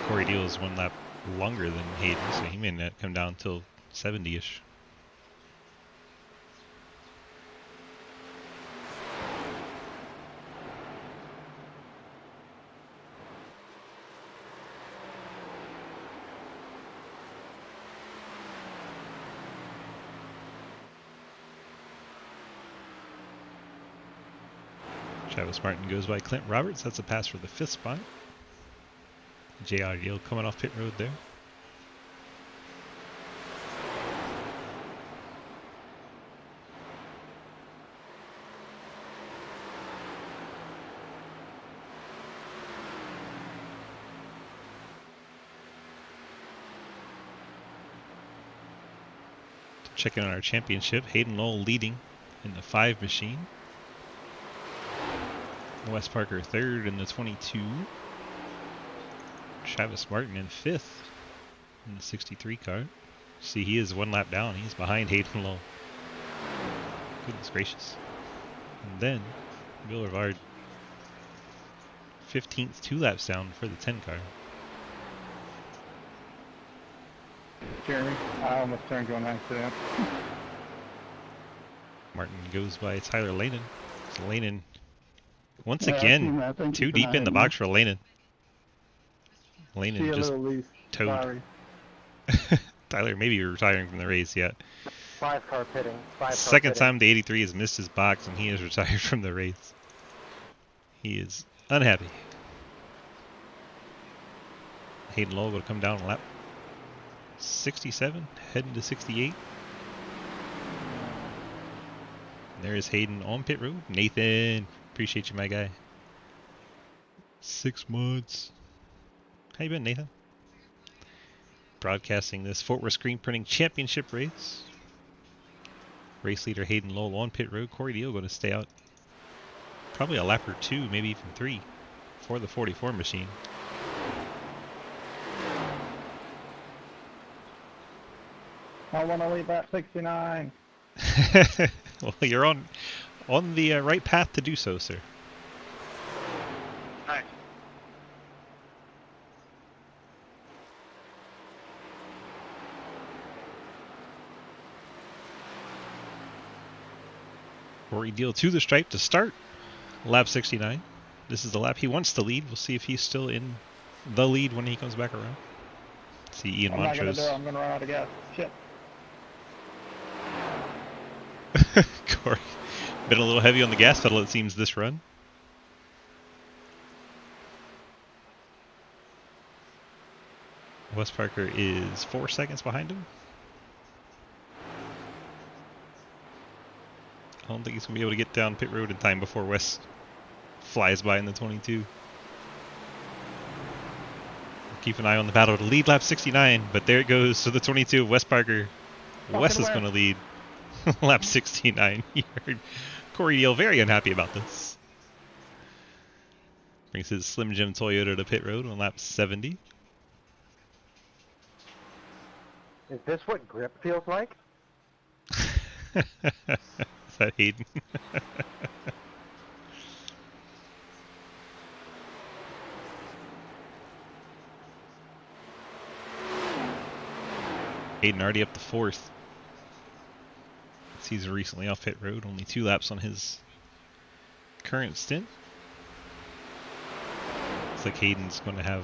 [SPEAKER 1] Corey Deal is 1 lap longer than Hayden, so he may not come down until 70-ish. Travis Martin goes by Clint Roberts. That's a pass for the 5th spot. JR Deal coming off pit road there. Checking on our championship, Hayden Lowell leading in the 5 machine. Wes Parker 3rd in the 22. Travis Martin in 5th in the 63 car. See, he is 1 lap down. He's behind Hayden Lowell. Goodness gracious. And then, Bill Rivard, 15th, 2 laps down for the 10 car.
[SPEAKER 3] Jeremy, I almost turned you on accident.
[SPEAKER 1] Martin goes by Tyler Lehnen. So Lehnen, once
[SPEAKER 3] Yeah, I've
[SPEAKER 1] again,
[SPEAKER 3] seen that. Thank you
[SPEAKER 1] too
[SPEAKER 3] for
[SPEAKER 1] deep
[SPEAKER 3] not
[SPEAKER 1] in the
[SPEAKER 3] hitting me.
[SPEAKER 1] box for Lehnen.
[SPEAKER 3] See
[SPEAKER 1] Lehnen
[SPEAKER 3] you,
[SPEAKER 1] just
[SPEAKER 3] little Leaf.
[SPEAKER 1] towed.
[SPEAKER 3] Sorry.
[SPEAKER 1] Tyler maybe retiring from the race yet.
[SPEAKER 3] 5-car pitting. 5-car
[SPEAKER 1] Second
[SPEAKER 3] pitting.
[SPEAKER 1] time the 83 has missed his box and he is retired from the race. He is unhappy. Hayden Lowell will come down a lap 67, heading to 68. And there is Hayden on pit road. Nathan, appreciate you, my guy. 6 months. How you been, Nathan? Broadcasting this Fort Worth Screen Printing Championship race. Race leader Hayden Lowell on pit road. Corey Deal going to stay out probably a lap or 2, maybe even 3 for the 44 machine.
[SPEAKER 3] I want to leave at 69.
[SPEAKER 1] Well, you're on the right path to do so, sir.
[SPEAKER 4] Nice.
[SPEAKER 1] Corey Deal to the stripe to start lap 69. This is the lap he wants to lead. We'll see if he's still in the lead when he comes back around. See Ian
[SPEAKER 3] I'm not going to
[SPEAKER 1] Montrose.
[SPEAKER 3] do it. I'm going to run out of gas. Shit.
[SPEAKER 1] Corey, been a little heavy on the gas pedal, it seems, this run. Wes Parker is 4 seconds behind him. I don't think he's going to be able to get down pit road in time before Wes flies by in the 22. Keep an eye on the battle to lead lap 69, but there it goes to the 22 of Wes Parker. Wes is going to lead lap 69. You heard Corey Deal very unhappy about this. Brings his Slim Jim Toyota to pit road on lap 70.
[SPEAKER 3] Is this what grip feels like?
[SPEAKER 1] Is that Hayden? Hayden already up to 4th. He's recently off pit road, only 2 laps on his current stint. Looks like Hayden's going to have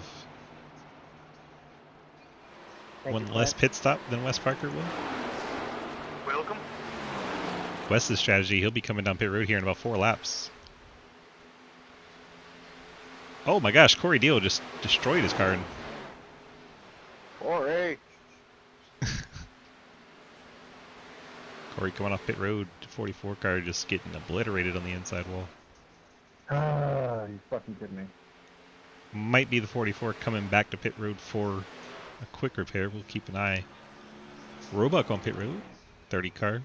[SPEAKER 1] one less pit stop than Wes Parker will.
[SPEAKER 4] Welcome.
[SPEAKER 1] Wes's strategy, he'll be coming down pit road here in about 4 laps. Oh my gosh, Corey Deal just destroyed his car.
[SPEAKER 3] Corey.
[SPEAKER 1] Corey coming off pit road, 44 car just getting obliterated on the inside wall.
[SPEAKER 3] Ah, you fucking kidding me.
[SPEAKER 1] Might be the 44 coming back to pit road for a quick repair. We'll keep an eye. Roebuck on pit road, 30 car.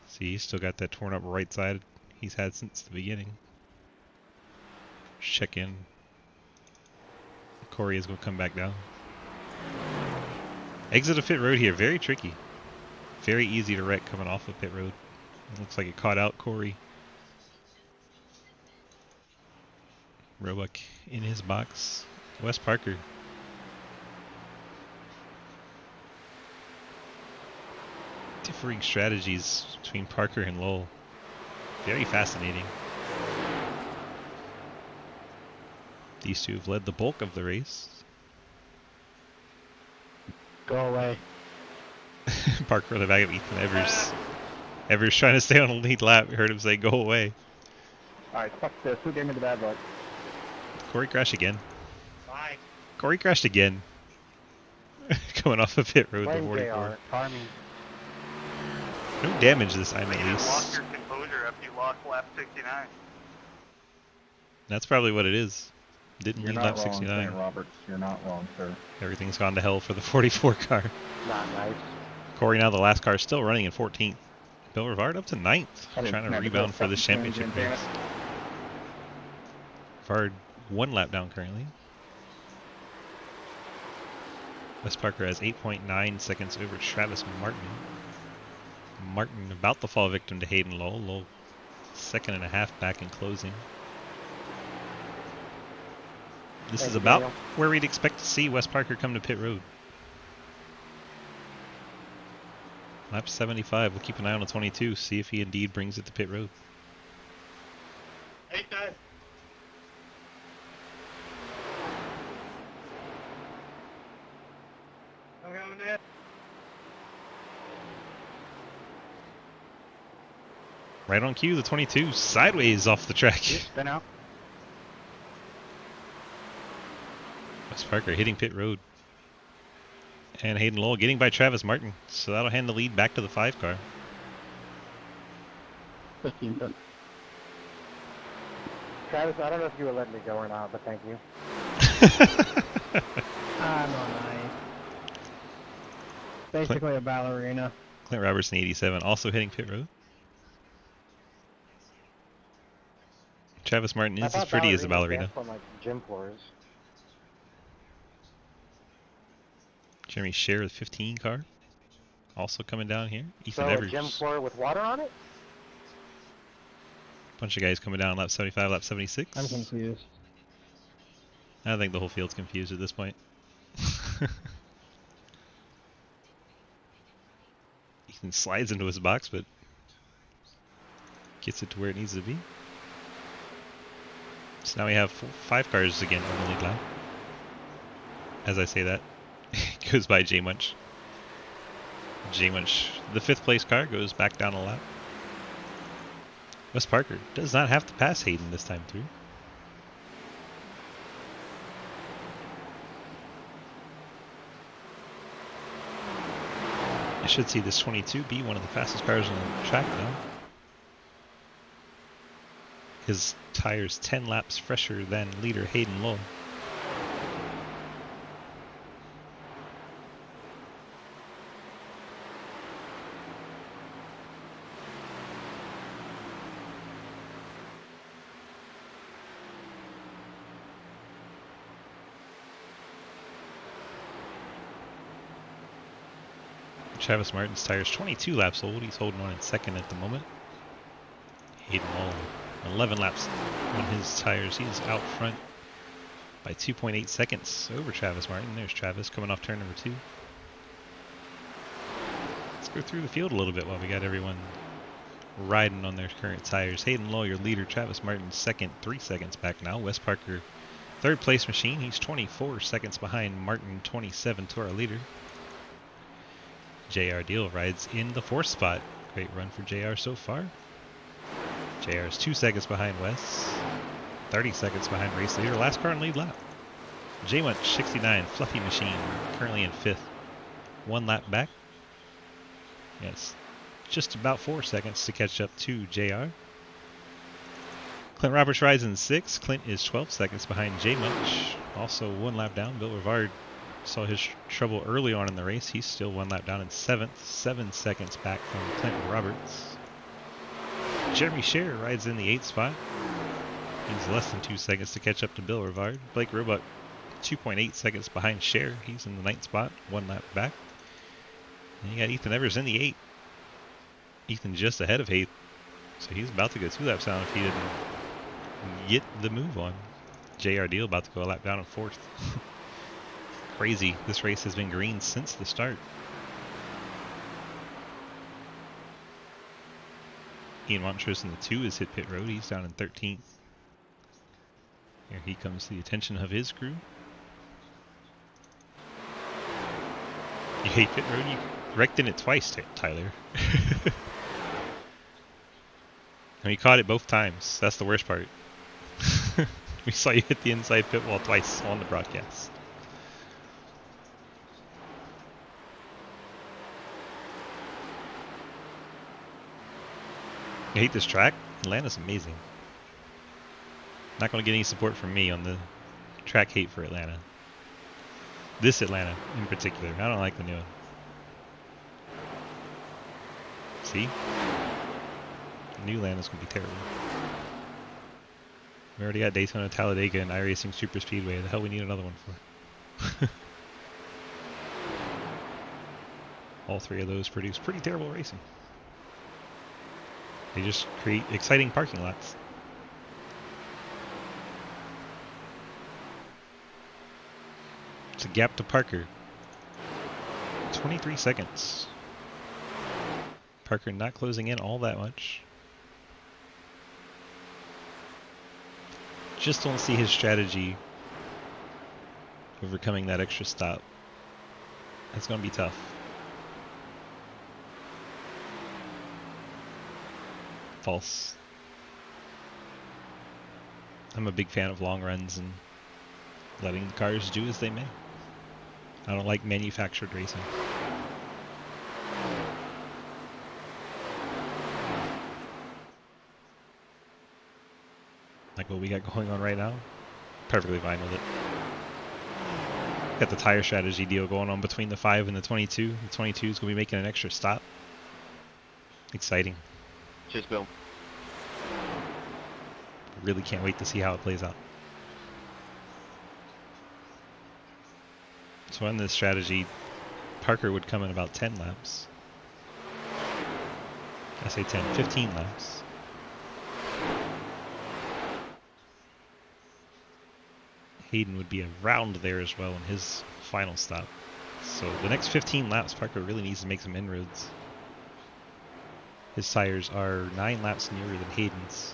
[SPEAKER 1] See, he's still got that torn up right side he's had since the beginning. Check in. Corey is going to come back down. Exit of pit road here, very tricky. Very easy to wreck coming off of pit road. It looks like it caught out Corey. Roebuck in his box. Wes Parker. Differing strategies between Parker and Lowell. Very fascinating. These two have led the bulk of the race.
[SPEAKER 3] Go away.
[SPEAKER 1] Parker on the back of Ethan Evers. Evers trying to stay on a lead lap. We heard him say, go away.
[SPEAKER 3] Alright, fuck this. Who gave me the bad luck?
[SPEAKER 1] Corey crashed again.
[SPEAKER 4] Bye.
[SPEAKER 1] Corey crashed again. Coming off of pit road, the
[SPEAKER 3] Blame
[SPEAKER 1] 44.
[SPEAKER 3] JR. Farming.
[SPEAKER 1] No damage this time
[SPEAKER 4] You
[SPEAKER 1] at
[SPEAKER 4] just lost
[SPEAKER 1] least.
[SPEAKER 4] your composure after you lost lap 69.
[SPEAKER 1] That's probably what it is. Didn't
[SPEAKER 3] You're
[SPEAKER 1] lead
[SPEAKER 3] not
[SPEAKER 1] lap
[SPEAKER 3] wrong,
[SPEAKER 1] 69.
[SPEAKER 3] St. Roberts. You're not wrong, sir.
[SPEAKER 1] Everything's gone to hell for the 44 car.
[SPEAKER 3] Not nice.
[SPEAKER 1] Corey now the last car still running in 14th. Bill Rivard up to 9th.
[SPEAKER 3] I didn't
[SPEAKER 1] Trying to
[SPEAKER 3] snap the
[SPEAKER 1] rebound
[SPEAKER 3] wheel
[SPEAKER 1] for this
[SPEAKER 3] fucking
[SPEAKER 1] championship
[SPEAKER 3] swing, damn
[SPEAKER 1] race. Rivard 1 lap down currently. Wes Parker has 8.9 seconds over Travis Martin. Martin about to fall victim to Hayden Lowell. Lowell second and a half back in closing. This
[SPEAKER 3] Thank
[SPEAKER 1] is
[SPEAKER 3] you,
[SPEAKER 1] about
[SPEAKER 3] Daniel.
[SPEAKER 1] where we'd expect to see Wes Parker come to pit road. Lap 75. We'll keep an eye on the 22, see if he indeed brings it to pit road.
[SPEAKER 4] Hey, guys. I'm coming in.
[SPEAKER 1] Right on cue, the 22 sideways off the track.
[SPEAKER 3] You spin out.
[SPEAKER 1] Wes Parker hitting pit road. And Hayden Lowell getting by Travis Martin. So that'll hand the lead back to the 5 car.
[SPEAKER 2] 15 foot.
[SPEAKER 3] Travis, I don't know if you would let me go or not, but thank you.
[SPEAKER 2] I'm on ice. Basically a ballerina.
[SPEAKER 1] Clint Robertson, 87, also hitting pit road. Travis Martin
[SPEAKER 3] I
[SPEAKER 1] is as
[SPEAKER 3] thought
[SPEAKER 1] pretty as a
[SPEAKER 3] ballerinas
[SPEAKER 1] ballerina.
[SPEAKER 3] danced on like gym floors.
[SPEAKER 1] Jeremy Scher, the 15 car, also coming down here. Ethan
[SPEAKER 3] So a
[SPEAKER 1] Evers.
[SPEAKER 3] gym floor with water on it?
[SPEAKER 1] Bunch of guys coming down lap 75, lap 76.
[SPEAKER 2] I'm confused.
[SPEAKER 1] I think the whole field's confused at this point. Ethan slides into his box, but gets it to where it needs to be. So now we have 5 cars again on the lead lap. As I say that, it goes by J Munch. J Munch, the 5th place car, goes back down a lap. Wes Parker does not have to pass Hayden this time through. I should see this 22 be one of the fastest cars on the track now. His tires 10 laps fresher than leader Hayden Lowell. Travis Martin's tires 22 laps old. He's holding on in second at the moment. Hayden Lowell, 11 laps on his tires. He's out front by 2.8 seconds over Travis Martin. There's Travis coming off turn number 2. Let's go through the field a little bit while we got everyone riding on their current tires. Hayden Lowell, your leader. Travis Martin second, 3 seconds back now. Wes Parker, 3rd place machine. He's 24 seconds behind Martin, 27 to our leader. JR Deal rides in the 4th spot. Great run for JR so far. JR is 2 seconds behind Wes. 30 seconds behind race leader. Last car in lead lap. J Munch, 69, Fluffy Machine, currently in 5th. 1 lap back. Yes, just about 4 seconds to catch up to JR. Clint Roberts rides in 6th. Clint is 12 seconds behind J Munch. Also 1 lap down. Bill Rivard saw his trouble early on in the race. He's still 1 lap down in 7th. 7 seconds back from Clint Roberts. Jeremy Scher rides in the 8th spot. He's less than 2 seconds to catch up to Bill Rivard. Blake Roebuck, 2.8 seconds behind Scher. He's in the 9th spot, 1 lap back. And you got Ethan Evers in the 8th. Ethan just ahead of Hayden. So he's about to go 2 laps down if he didn't get the move on. JR Deal about to go a lap down in 4th. Crazy. This race has been green since the start. Ian Montrose in the 2 has hit pit road. He's down in 13th. Here he comes to the attention of his crew. You hate pit road? You wrecked in it twice, Tyler. And you caught it both times. That's the worst part. We saw you hit the inside pit wall twice on the broadcast. I hate this track. Atlanta's amazing. Not going to get any support from me on the track hate for Atlanta. This Atlanta in particular. I don't like the new one. See? The new Atlanta's going to be terrible. We already got Daytona, Talladega, and iRacing Super Speedway. The hell we need another one for? All 3 of those produce pretty terrible racing. They just create exciting parking lots. It's a gap to Parker. 23 seconds. Parker not closing in all that much. Just don't see his strategy overcoming that extra stop. That's going to be tough. False. I'm a big fan of long runs and letting the cars do as they may. I don't like manufactured racing. Like what we got going on right now. Perfectly fine with it. Got the tire strategy deal going on between the 5 and the 22. The 22 is going to be making an extra stop. Exciting.
[SPEAKER 3] Cheers, Bill.
[SPEAKER 1] Really can't wait to see how it plays out. So on this strategy, Parker would come in about 10 laps. I say 10, 15 laps. Hayden would be around there as well in his final stop. So the next 15 laps, Parker really needs to make some inroads. His tires are 9 laps nearer than Hayden's.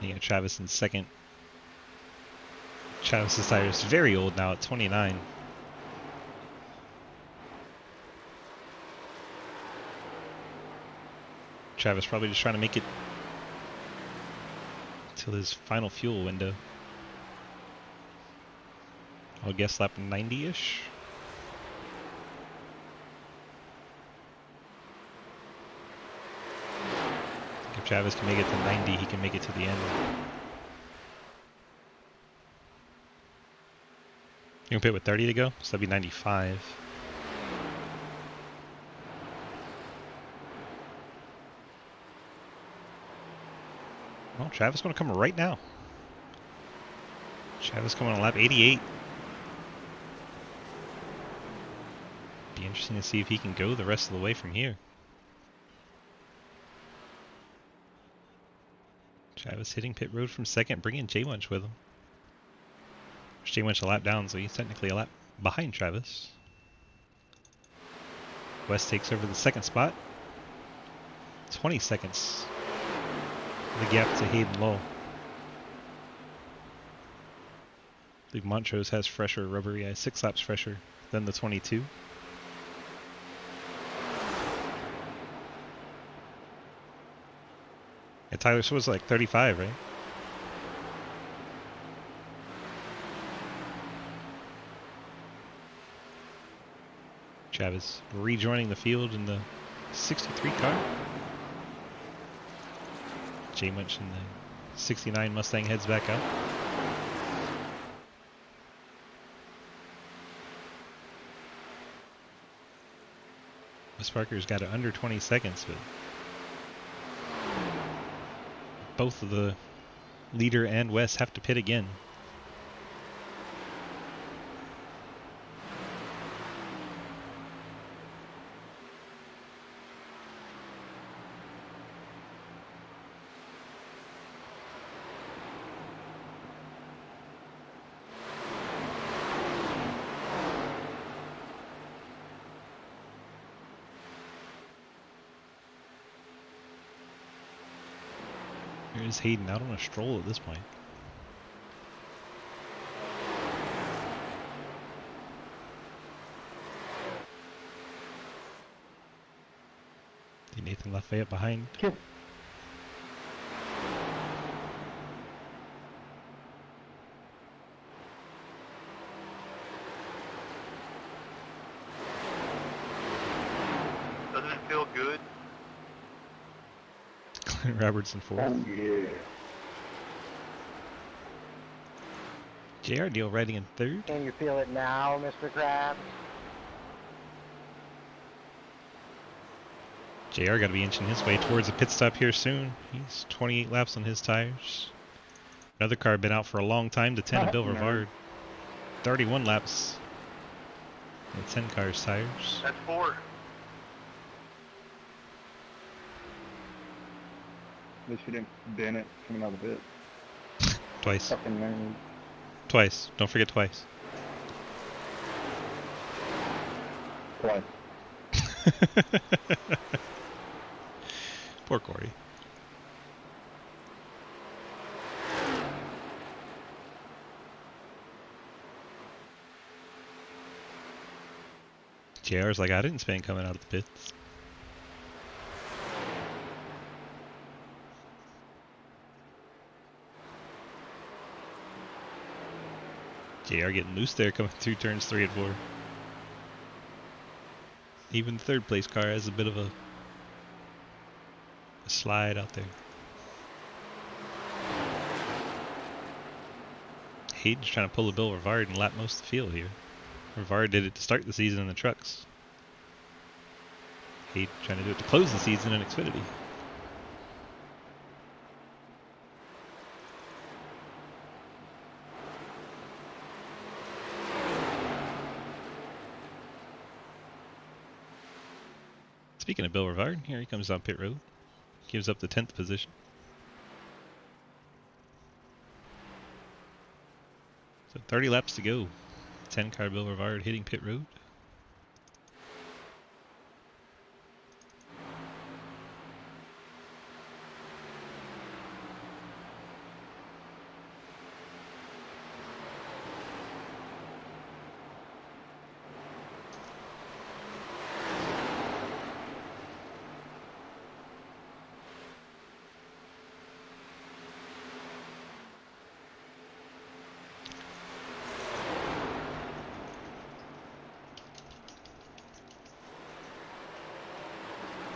[SPEAKER 1] You got Travis in second. Travis's tire is very old now at 29. Travis probably just trying to make it till his final fuel window. I'll guess lap 90-ish. If Travis can make it to 90, he can make it to the end. You can pit with 30 to go, so that'd be 95. Well, Travis going to come right now. Travis coming on lap 88. Be interesting to see if he can go the rest of the way from here. Travis hitting pit road from second, bringing J-Munch with him. J-Munch a lap down, so he's technically a lap behind Travis. West takes over the second spot. 20 seconds. The gap to Hayden Lowe. I believe Montrose has fresher rubber. Yeah, 6 laps fresher than the 22. Yeah, Tyler Swift's like 35, right? Travis rejoining the field in the 63 car. J-Munch in the 69 Mustang heads back up. Wes Parker's got it under 20 seconds, but both of the leader and Wes have to pit again. Here's Hayden out on a stroll at this point. Nathan Lafayette behind.
[SPEAKER 2] Kiss.
[SPEAKER 4] Doesn't it feel good?
[SPEAKER 1] Clint Robertson fourth.
[SPEAKER 3] Oh, yeah.
[SPEAKER 1] JR Deal riding in third.
[SPEAKER 3] Can you feel it now, Mr. Krabs?
[SPEAKER 1] JR got to be inching his way towards a pit stop here soon. He's 28 laps on his tires. Another car been out for a long time, the 10 of Bill Rivard. 31 laps. The 10 car's tires.
[SPEAKER 4] That's 4.
[SPEAKER 6] At least you didn't bend it coming out of the pit.
[SPEAKER 1] Twice.
[SPEAKER 6] Fucking man.
[SPEAKER 1] Twice. Don't forget twice.
[SPEAKER 6] Twice.
[SPEAKER 1] Poor Corey. JR's like, I didn't spin coming out of the pits. JR getting loose there coming through turns 3 and 4. Even the third place car has a bit of a slide out there. Hayden's trying to pull a Bill Rivard and lap most of the field here. Rivard did it to start the season in the trucks. Hayden trying to do it to close the season in Xfinity. Speaking of Bill Rivard, here he comes on pit road. Gives up the 10th position. So 30 laps to go. 10 car Bill Rivard hitting pit road.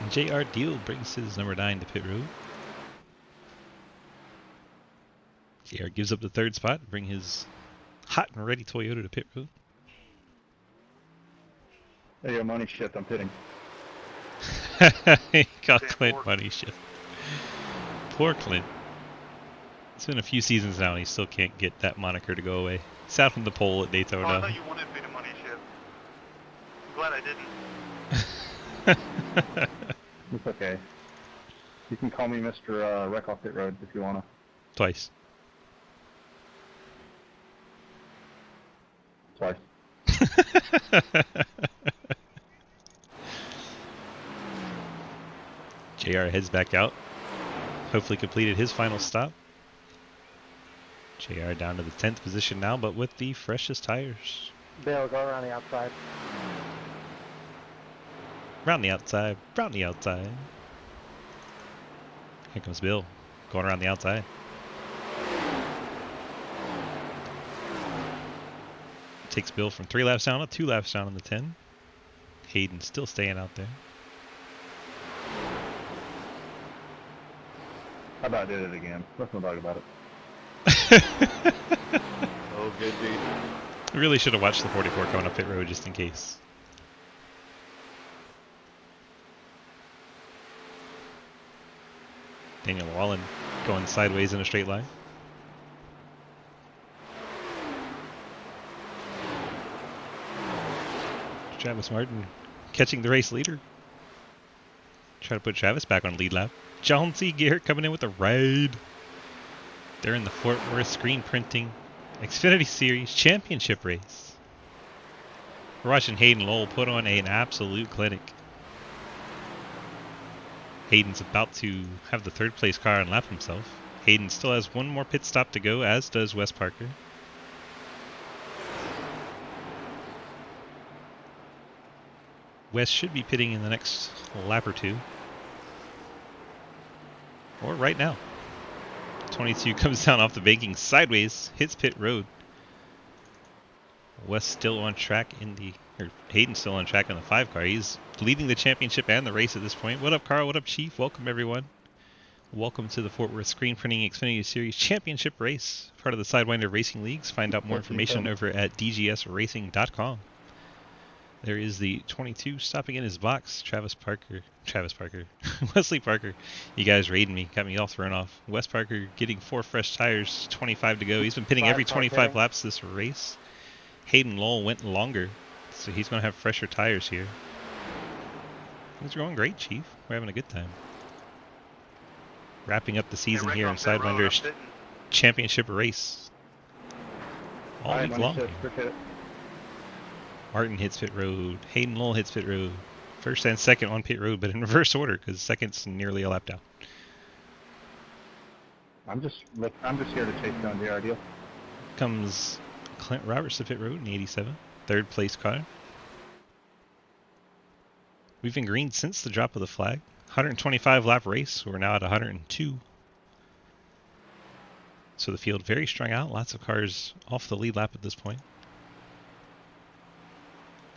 [SPEAKER 1] And JR Deal brings his number 9 to pit road. JR gives up the 3rd spot to bring his hot and ready Toyota to pit road.
[SPEAKER 6] There you go, money shift, I'm pitting.
[SPEAKER 1] He got
[SPEAKER 4] Damn,
[SPEAKER 1] Clint
[SPEAKER 4] poor.
[SPEAKER 1] money shit. Poor Clint. It's been a few seasons now and he still can't get that moniker to go away. He's out on the pole at
[SPEAKER 4] Oh, I
[SPEAKER 1] Daytona.
[SPEAKER 4] thought you wanted me to money ship. I'm glad I didn't.
[SPEAKER 6] It's okay. You can call me Mr. Wreck Off Pit Road if you wanna.
[SPEAKER 1] Twice.
[SPEAKER 6] Twice.
[SPEAKER 1] JR heads back out. Hopefully completed his final stop. JR down to the 10th position now, but with the freshest tires.
[SPEAKER 3] Bill, go around the outside.
[SPEAKER 1] Round the outside, round the outside. Here comes Bill, going around the outside. Takes Bill from 3 laps down to 2 laps down on the 10. Hayden still staying out there.
[SPEAKER 6] How about I did it again? Let's not talk about it. Oh, good dude.
[SPEAKER 1] I really should have watched the 44 coming up pit road just in case. Daniel Wallen going sideways in a straight line. Travis Martin catching the race leader. Try to put Travis back on lead lap. John C. Garrett coming in with a ride. They're in the Fort Worth screen printing Xfinity Series Championship race. We're watching Hayden Lowell put on an absolute clinic. Hayden's about to have the 3rd place car and lap himself. Hayden still has one more pit stop to go, as does Wes Parker. Wes should be pitting in the next lap or 2. Or right now. 22 comes down off the banking sideways, hits pit road. Wes still on track in the, or Hayden's still on track in the 5 car. He's leading the championship and the race at this point. What up, Carl? What up, Chief? Welcome, everyone. Welcome to the Fort Worth Screen Printing Xfinity Series Championship Race, part of the Sidewinder Racing Leagues. Find out more information over at dgsracing.com. There is the 22 stopping in his box. Travis Parker, Wesley Parker. You guys raiding me, got me all thrown off. Wes Parker getting 4 fresh tires, 25 to go. He's been pitting every 25 laps this race. Hayden Lowell went longer, so he's going to have fresher tires here. Things are going great, Chief. We're having a good time. Wrapping up the season
[SPEAKER 4] Rick
[SPEAKER 1] here
[SPEAKER 4] on
[SPEAKER 1] in
[SPEAKER 4] pit road, I'm
[SPEAKER 1] Sidewinder's
[SPEAKER 4] pitting.
[SPEAKER 1] championship race. All
[SPEAKER 6] All right,
[SPEAKER 1] week
[SPEAKER 6] money
[SPEAKER 1] long.
[SPEAKER 6] shifts, quick hit.
[SPEAKER 1] Martin hits pit road. Hayden Lowell hits pit road. First and second on pit road, but in reverse order because second's nearly a lap down.
[SPEAKER 6] I'm just here to chase down the deal.
[SPEAKER 1] Comes Clint Roberts to pit road in 87. Third place car. We've been green since the drop of the flag. 125 lap race. We're now at 102. So the field very strung out. Lots of cars off the lead lap at this point.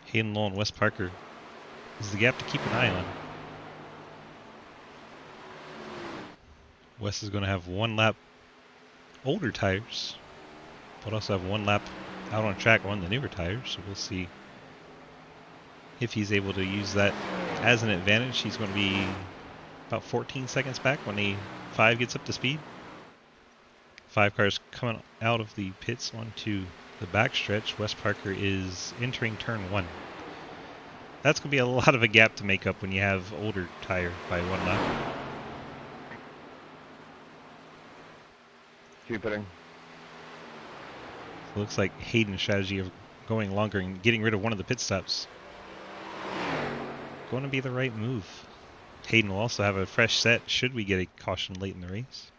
[SPEAKER 1] Hayden Lowell and Wes Parker is the gap to keep an eye on. Wes is going to have 1 lap older tires, but also have 1 lap out on track on the newer tires. So we'll see if he's able to use that as an advantage. He's going to be about 14 seconds back when the 5 gets up to speed. 5 cars coming out of the pits onto the backstretch. Wes Parker is entering turn 1. That's going to be a lot of a gap to make up when you have older tire by 1 lap.
[SPEAKER 6] Keep hitting.
[SPEAKER 1] Looks like Hayden's strategy of going longer and getting rid of one of the pit stops going to be the right move. Hayden will also have a fresh set should we get a caution late in the race.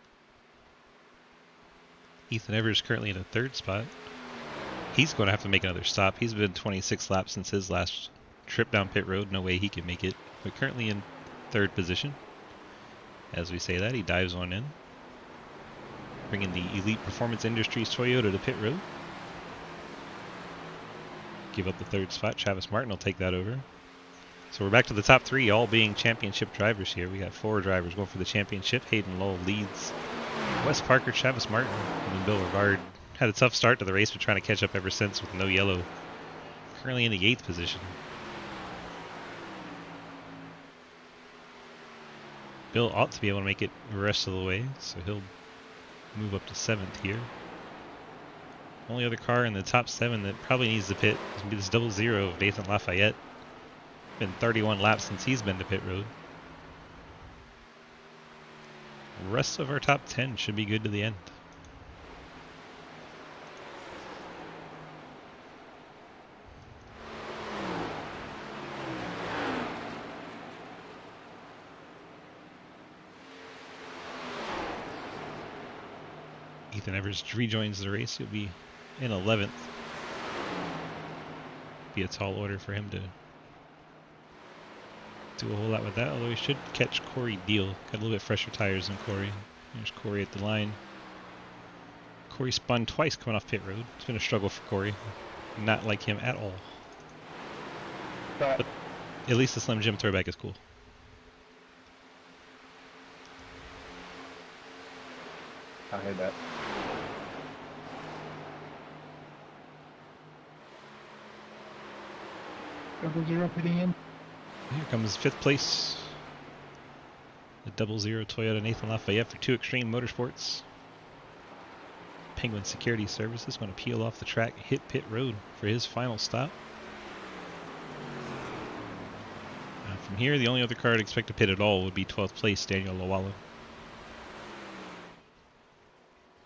[SPEAKER 1] Ethan Evers currently in a 3rd spot. He's going to have to make another stop. He's been 26 laps since his last trip down pit road. No way he can make it. But currently in 3rd position. As we say that, he dives on in. Bringing the Elite Performance Industries Toyota to pit road. Give up the 3rd spot. Travis Martin will take that over. So we're back to the top 3, all being championship drivers here. We got 4 drivers going for the championship. Hayden Lowell leads. Wes Parker, Travis Martin, and then Bill Rivard had a tough start to the race, but trying to catch up ever since with no yellow. Currently in the 8th position. Bill ought to be able to make it the rest of the way, so he'll move up to 7th here. Only other car in the top 7 that probably needs to pit is going to be this 00 of Nathan Lafayette. Been 31 laps since he's been to pit road. The rest of our top 10 should be good to the end. Ethan Evers rejoins the race. He'll be in 11th. Be a tall order for him to do a whole lot with that, although he should catch Corey Deal. Got a little bit fresher tires than Corey. There's Corey at the line. Corey spun twice coming off pit road. It's been a struggle for Corey. Not like him at all. But at least the Slim Jim throwback is cool.
[SPEAKER 6] I heard that.
[SPEAKER 2] Double zero pitting in.
[SPEAKER 1] Here comes 5th place. The 00 Toyota Nathan Lafayette for 2 Extreme Motorsports. Penguin Security Services going to peel off the track, hit pit road for his final stop. From here, the only other car I'd expect to pit at all would be 12th place Daniel Lawalo.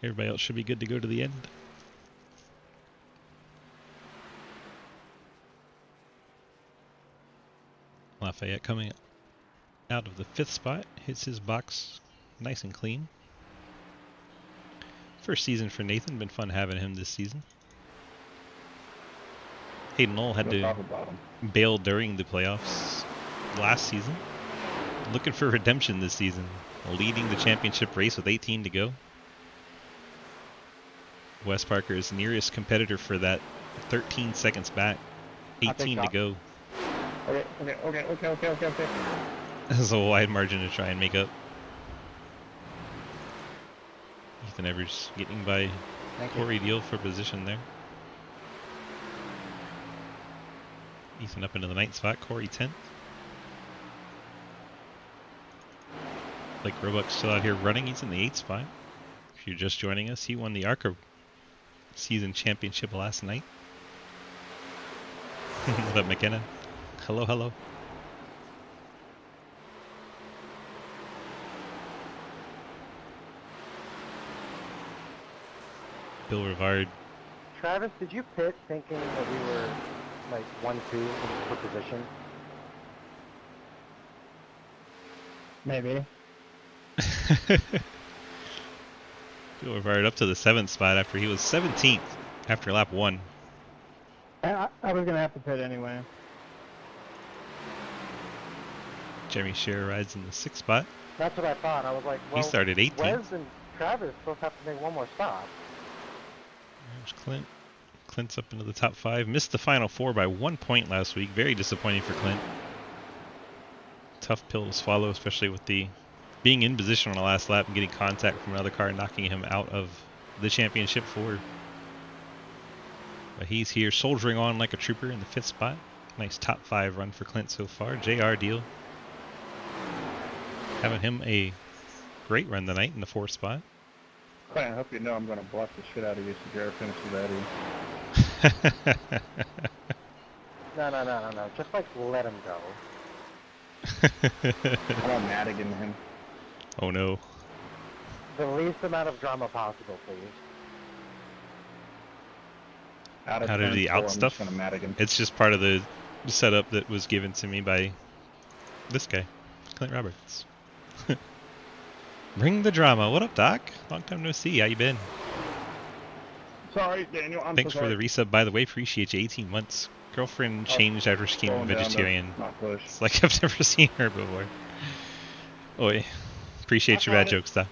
[SPEAKER 1] Everybody else should be good to go to the end. Lafayette coming out of the 5th spot, hits his box nice and clean. First season for Nathan, been fun having him this season. Hayden Lowell had to bail during the playoffs last season. Looking for redemption this season, leading the championship race with 18 to go. Wes Parker is nearest competitor for that, 13 seconds back, 18 to go.
[SPEAKER 6] Okay.
[SPEAKER 1] There's a wide margin to try and make up. Ethan Evers getting by Corey Deal for position there. Ethan up into the 9th spot, Corey 10th. Blake Roebuck's still out here running, he's in the 8th spot. If you're just joining us, he won the ARCA season championship last night. What up, McKenna? Hello, hello. Bill Rivard.
[SPEAKER 3] Travis, did you pit thinking that we were like 1-2 for position?
[SPEAKER 2] Maybe.
[SPEAKER 1] Bill Rivard up to the 7th spot after he was 17th after lap 1.
[SPEAKER 2] I was gonna have to pit anyway.
[SPEAKER 1] Jeremy Scherer rides in the 6th spot.
[SPEAKER 3] That's what I thought. I was like, well,
[SPEAKER 1] He started 18th.
[SPEAKER 3] Wes and Travis both have to make one more stop.
[SPEAKER 1] There's Clint. Clint's up into the top 5. Missed the final 4 by 1 point last week. Very disappointing for Clint. Tough pill to swallow, especially with the being in position on the last lap and getting contact from another car knocking him out of the championship 4. But he's here soldiering on like a trooper in the 5th spot. Nice top 5 run for Clint so far. JR Deal having him a great run tonight in the 4th spot.
[SPEAKER 6] Clint, I hope you know I'm going to block the shit out of you so Jared finishes that in.
[SPEAKER 3] No. Just like let him go.
[SPEAKER 6] I want Madigan him.
[SPEAKER 1] Oh no.
[SPEAKER 3] The least amount of drama possible, please.
[SPEAKER 6] Out of
[SPEAKER 1] How did
[SPEAKER 6] turn
[SPEAKER 1] he
[SPEAKER 6] 4,
[SPEAKER 1] out
[SPEAKER 6] I'm
[SPEAKER 1] stuff?
[SPEAKER 6] just going to Madigan.
[SPEAKER 1] It's just part of the setup that was given to me by this guy, Clint Roberts. Bring the drama. What up, Doc? Long time no see. How you been?
[SPEAKER 6] Sorry, Daniel. I'm
[SPEAKER 1] Thanks
[SPEAKER 6] so
[SPEAKER 1] for
[SPEAKER 6] sorry.
[SPEAKER 1] the resub, by the way. Appreciate you. 18 months. Girlfriend changed after she became
[SPEAKER 6] Going down to
[SPEAKER 1] vegetarian.
[SPEAKER 6] not push.
[SPEAKER 1] It's like I've never seen her before. Oi. Appreciate your bad jokes, Doc.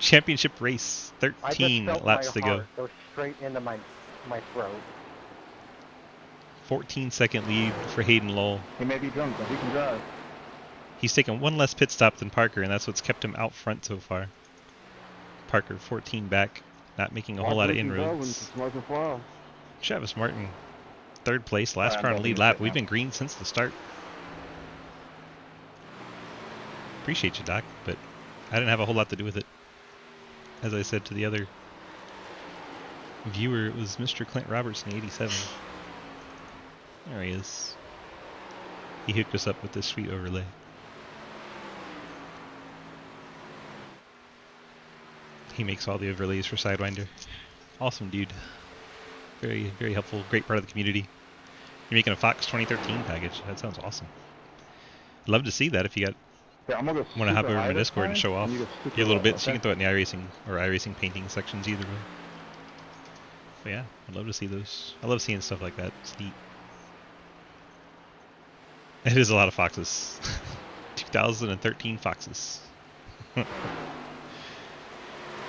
[SPEAKER 1] Championship race.
[SPEAKER 3] I just
[SPEAKER 1] 13
[SPEAKER 3] felt
[SPEAKER 1] laps
[SPEAKER 3] my
[SPEAKER 1] to go.
[SPEAKER 3] heart go straight into my throat.
[SPEAKER 1] 14-second lead for Hayden Lowell.
[SPEAKER 6] He may be drunk, but he can drive.
[SPEAKER 1] He's taken one less pit stop than Parker, and that's what's kept him out front so far. Parker 14 back, not making a whole lot of inroads. Travis Martin, 3rd place, last
[SPEAKER 6] Alright,
[SPEAKER 1] car on
[SPEAKER 6] I'm
[SPEAKER 1] the lead
[SPEAKER 6] bumping
[SPEAKER 1] lap.
[SPEAKER 6] it
[SPEAKER 1] We've
[SPEAKER 6] now.
[SPEAKER 1] been green since the start. Appreciate you, Doc, but I didn't have a whole lot to do with it. As I said to the other viewer, it was Mr. Clint Robertson, 87. There he is. He hooked us up with this sweet overlay. He makes all the overlays for Sidewinder. Awesome dude. Very, very helpful. Great part of the community. You're making a Fox 2013 package. That sounds awesome. I'd love to see that if you got
[SPEAKER 6] Yeah, I'm gonna go
[SPEAKER 1] want to hop
[SPEAKER 6] super
[SPEAKER 1] over
[SPEAKER 6] high
[SPEAKER 1] my
[SPEAKER 6] this
[SPEAKER 1] Discord and
[SPEAKER 6] time,
[SPEAKER 1] show off.
[SPEAKER 6] you go super
[SPEAKER 1] Get a little
[SPEAKER 6] low,
[SPEAKER 1] bit, so you
[SPEAKER 6] okay?
[SPEAKER 1] can throw it in the iRacing or iRacing painting sections either way. But yeah, I'd love to see those. I love seeing stuff like that. It's neat. It is a lot of Foxes. 2013 Foxes.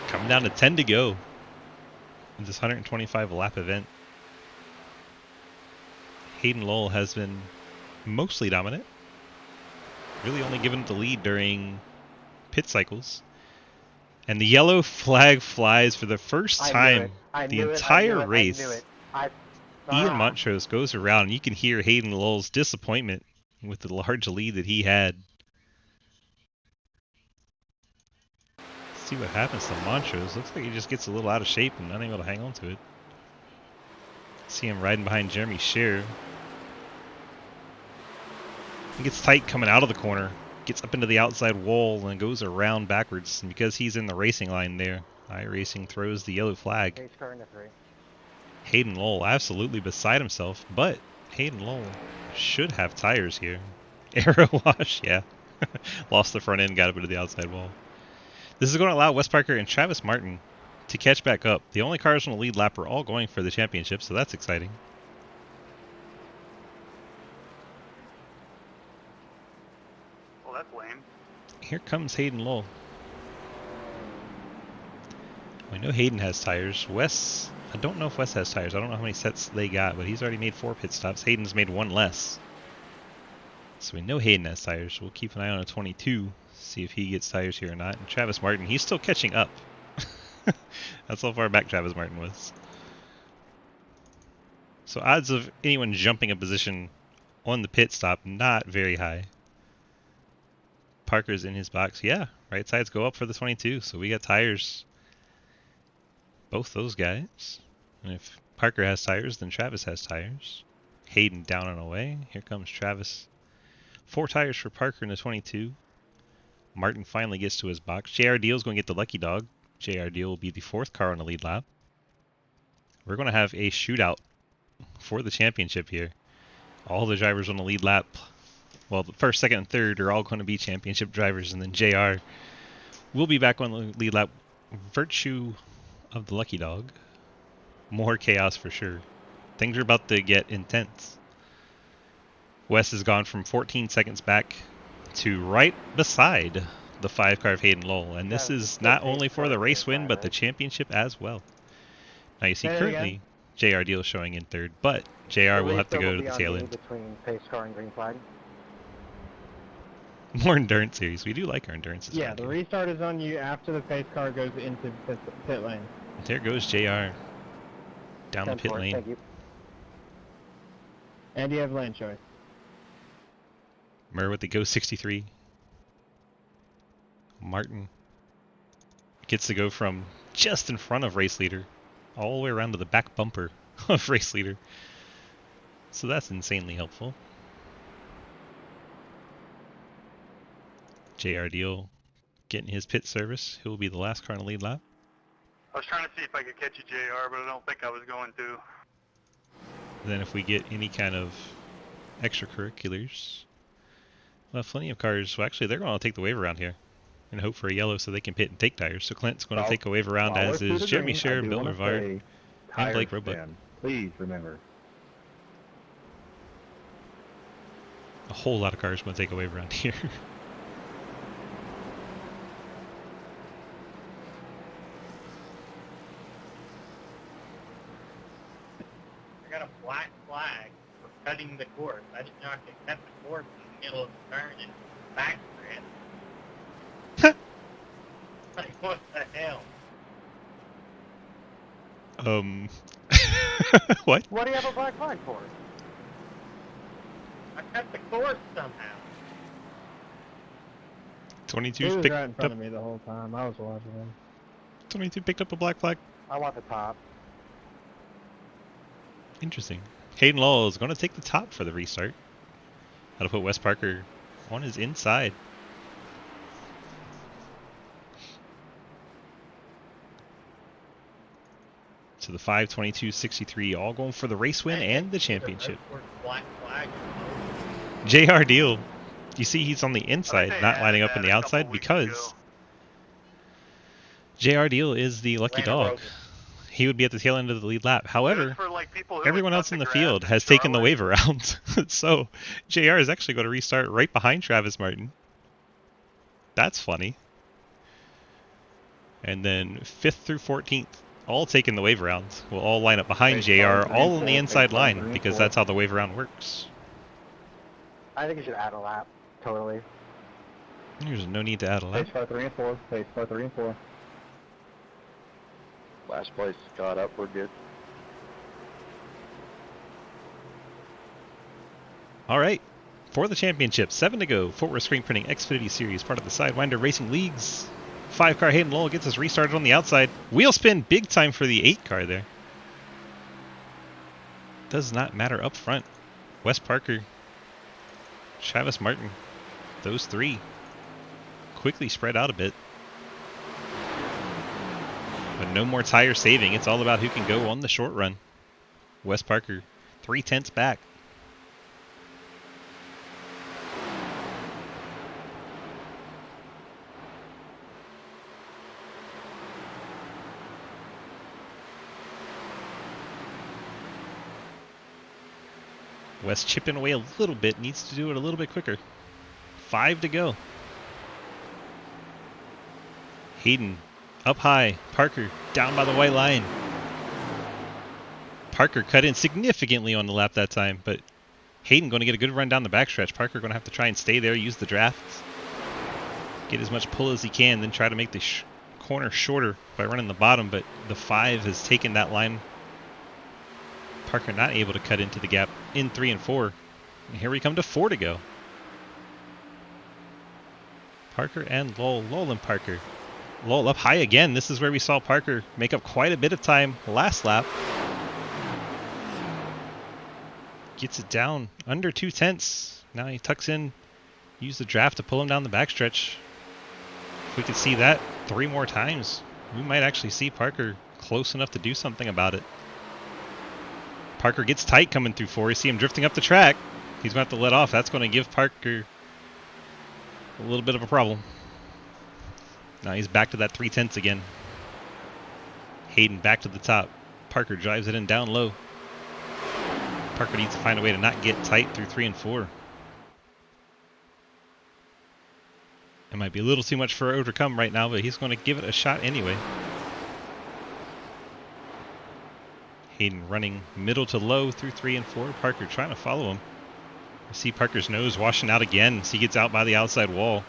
[SPEAKER 1] Coming down to 10 to go in this 125 lap event. Hayden Lowell has been mostly dominant. Really only given the lead during pit cycles. And the yellow flag flies for the first time the entire race. Ian Montrose goes around, and you can hear Hayden Lowell's disappointment with the large lead that he had. See what happens to Montrose. Looks like he just gets a little out of shape and not able to hang on to it. See him riding behind Jeremy Scherer. He gets tight coming out of the corner, gets up into the outside wall, and goes around backwards. And because he's in the racing line there, iRacing throws the yellow flag. Hayden Lowell absolutely beside himself, but Hayden Lowell should have tires here. Aero wash, yeah. Lost the front end, got up into the outside wall. This is going to allow Wes Parker and Travis Martin to catch back up. The only cars on the lead lap are all going for the championship, so that's exciting.
[SPEAKER 4] Well, that's lame.
[SPEAKER 1] Here comes Hayden Lowell. We know Hayden has tires. Wes, I don't know if Wes has tires. I don't know how many sets they got, but he's already made 4 pit stops. Hayden's made 1 less. So we know Hayden has tires. We'll keep an eye on a 22, see if he gets tires here or not. And Travis Martin, he's still catching up. That's how far back Travis Martin was. So odds of anyone jumping a position on the pit stop, not very high. Parker's in his box. Yeah, right sides go up for the 22, so we got tires. Both those guys. And if Parker has tires, then Travis has tires. Hayden down and away. Here comes Travis. 4 tires for Parker in the 22. Martin finally gets to his box. JR Deal is going to get the lucky dog. JR Deal will be the 4th car on the lead lap. We're going to have a shootout for the championship here. All the drivers on the lead lap, well, the first, second, and third are all going to be championship drivers, and then JR will be back on the lead lap. Virtue of the lucky dog. More chaos for sure. Things are about to get intense. Wes has gone from 14 seconds back to right beside the 5-car of Hayden Lowell, and this is not only for the race win, but the championship as well. Now you see currently JR Deal showing in 3rd, but JR will have to go to the tail end.
[SPEAKER 3] Between pace car and green flag.
[SPEAKER 1] More endurance series. We do like our endurance.
[SPEAKER 2] Yeah, the restart is on you after the pace car goes into pit lane.
[SPEAKER 1] There goes JR down the pit lane.
[SPEAKER 3] Thank you.
[SPEAKER 2] And you have lane choice.
[SPEAKER 1] Murr with the Go 63. Martin gets to go from just in front of race leader all the way around to the back bumper of race leader. So that's insanely helpful. JR Deal getting his pit service. He'll be the last car on the lead lap.
[SPEAKER 4] I was trying to see if I could catch you, JR, but I don't think I was going to.
[SPEAKER 1] Then if we get any kind of extracurriculars, we'll have plenty of cars. Well, actually, they're going to take the wave around here and hope for a yellow so they can pit and take tires. So Clint's going to take a wave around, as is Jeremy Scher, Bill Rivard, and Blake Roebuck.
[SPEAKER 6] Please remember.
[SPEAKER 1] A whole lot of cars going to take a wave around here.
[SPEAKER 7] I got a black flag for cutting the course. I didn't know I could cut the course in the middle of the turn and back it. Like, what the hell?
[SPEAKER 1] What?
[SPEAKER 3] What do you have a black flag for?
[SPEAKER 7] I cut the course somehow.
[SPEAKER 1] 22
[SPEAKER 2] He was
[SPEAKER 1] picked
[SPEAKER 2] right in front
[SPEAKER 1] up.
[SPEAKER 2] of me the whole time. I was watching him.
[SPEAKER 1] 22 picked up a black flag.
[SPEAKER 3] I want the top.
[SPEAKER 1] Interesting. Hayden Lowell is going to take the top for the restart. How to put Wes Parker on his inside. So the 5:22.63 all going for the race win and the championship.
[SPEAKER 7] Black flag.
[SPEAKER 1] JR Deal, you see he's on the inside, not lining up in the outside because JR Deal is the lucky dog. He would be at the tail end of the lead lap. However, everyone else in the field has taken the wave around. So JR is actually going to restart right behind Travis Martin. That's funny. And then 5th through 14th, all taking the wave around, will all line up behind JR, all on the inside line, because that's how the wave around works.
[SPEAKER 3] I think you should add a lap. Totally.
[SPEAKER 1] There's no need to add a lap.
[SPEAKER 6] Pace car 3 and 4. Pace car 3 and 4. Last place got up. We're good.
[SPEAKER 1] All right, for the championship, 7 to go. Fort Worth Screen Printing Xfinity Series, part of the Sidewinder Racing Leagues. 5-car Hayden Lowell gets us restarted on the outside. Wheel spin, big time for the 8-car there. Does not matter up front. Wes Parker, Travis Martin, those 3 quickly spread out a bit. But no more tire saving. It's all about who can go on the short run. Wes Parker, 3/10 back. Wes chipping away a little bit, needs to do it a little bit quicker. 5 to go. Hayden up high, Parker down by the white line. Parker cut in significantly on the lap that time, but Hayden going to get a good run down the backstretch. Parker going to have to try and stay there, use the draft, get as much pull as he can, then try to make the corner shorter by running the bottom, but the 5 has taken that line. Parker not able to cut into the gap in 3 and 4. And here we come to 4 to go. Parker and Lowell. Lowell and Parker. Lowell up high again. This is where we saw Parker make up quite a bit of time last lap. Gets it down under 2/10. Now he tucks in, use the draft to pull him down the backstretch. If we could see that 3 more times, we might actually see Parker close enough to do something about it. Parker gets tight coming through 4. You see him drifting up the track. He's going to have to let off. That's going to give Parker a little bit of a problem. Now he's back to that 3/10 again. Hayden back to the top. Parker drives it in down low. Parker needs to find a way to not get tight through 3 and 4. It might be a little too much for her to overcome right now, but he's going to give it a shot anyway. Hayden running middle to low through 3 and 4. Parker trying to follow him. You see Parker's nose washing out again as he gets out by the outside wall.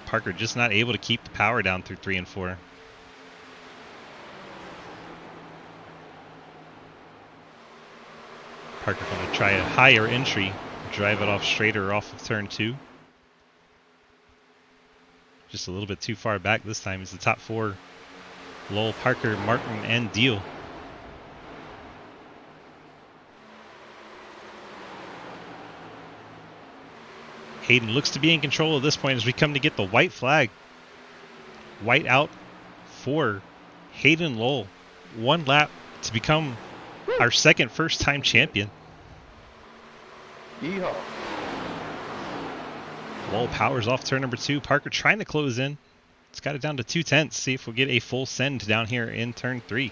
[SPEAKER 1] Parker just not able to keep the power down through 3 and 4. Parker going to try a higher entry, drive it off straighter off of turn 2. Just a little bit too far back this time. Is the top 4. Lowell, Parker, Martin, and Deal. Hayden looks to be in control at this point as we come to get the white flag. White out for Hayden Lowell. 1 lap to become our second first-time champion.
[SPEAKER 6] Yeehaw.
[SPEAKER 1] Lowell powers off turn number 2. Parker trying to close in. It's got it down to 2/10. See if we'll get a full send down here in turn 3.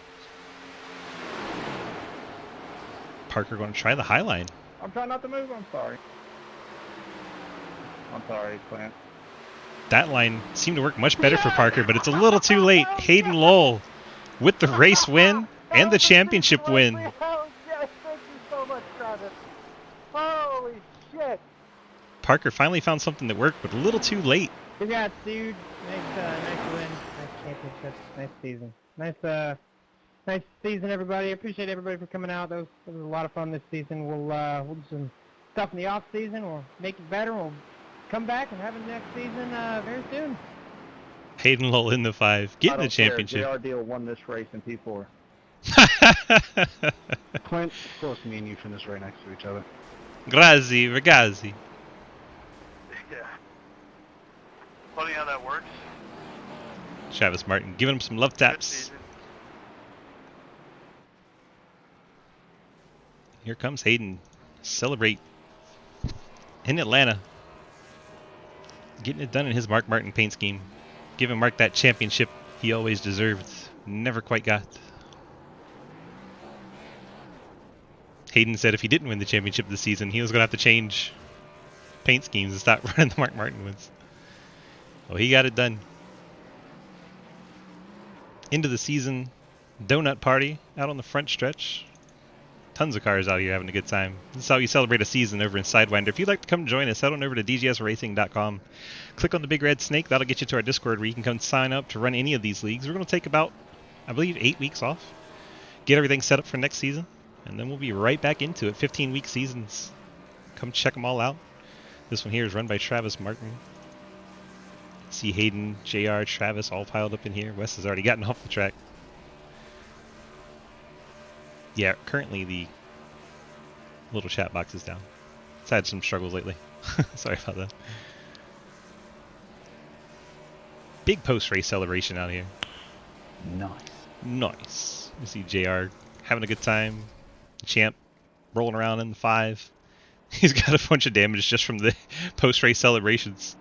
[SPEAKER 1] Parker going to try the high line.
[SPEAKER 6] I'm trying not to move. I'm sorry. I'm sorry, Clint.
[SPEAKER 1] That line seemed to work much better for Parker, but it's a little too late. Hayden Lowell with the race win and the championship win.
[SPEAKER 3] Oh, yes, thank you so much, Travis. Holy shit.
[SPEAKER 1] Parker finally found something that worked, but a little too late.
[SPEAKER 2] Congrats, dude. Nice win. Nice championship. Nice season. Nice season, everybody. I appreciate everybody for coming out. That was a lot of fun this season. We'll do some stuff in the off season. We'll make it better. We'll come back and have it next season very soon.
[SPEAKER 1] Hayden Lowell in the 5, getting the
[SPEAKER 6] JR
[SPEAKER 1] championship.
[SPEAKER 6] Deal won this race in P4. Clint, of course, me and you finished right next to each other.
[SPEAKER 1] Grazie, ragazzi.
[SPEAKER 4] Yeah. Funny how that works.
[SPEAKER 1] Travis Martin giving him some love
[SPEAKER 4] Good
[SPEAKER 1] taps.
[SPEAKER 4] season.
[SPEAKER 1] Here comes Hayden. Celebrate in Atlanta. Getting it done in his Mark Martin paint scheme. Giving Mark that championship he always deserved. Never quite got. Hayden said if he didn't win the championship this season, he was going to have to change paint schemes and stop running the Mark Martin ones. Well, he got it done. Into the season donut party out on the front stretch. Tons of cars out here having a good time. This is how you celebrate a season over in Sidewinder. If you'd like to come join us, head on over to dgsracing.com. Click on the big red snake. That'll get you to our Discord where you can come sign up to run any of these leagues. We're going to take about, I believe, 8 weeks off. Get everything set up for next season. And then we'll be right back into it. 15-week seasons. Come check them all out. This one here is run by Travis Martin. See Hayden, JR, Travis all piled up in here. Wes has already gotten off the track. Yeah, currently the little chat box is down. It's had some struggles lately. Sorry about that. Big post-race celebration out here.
[SPEAKER 6] Nice.
[SPEAKER 1] Nice. You see JR having a good time. Champ rolling around in the 5. He's got a bunch of damage just from the post-race celebrations.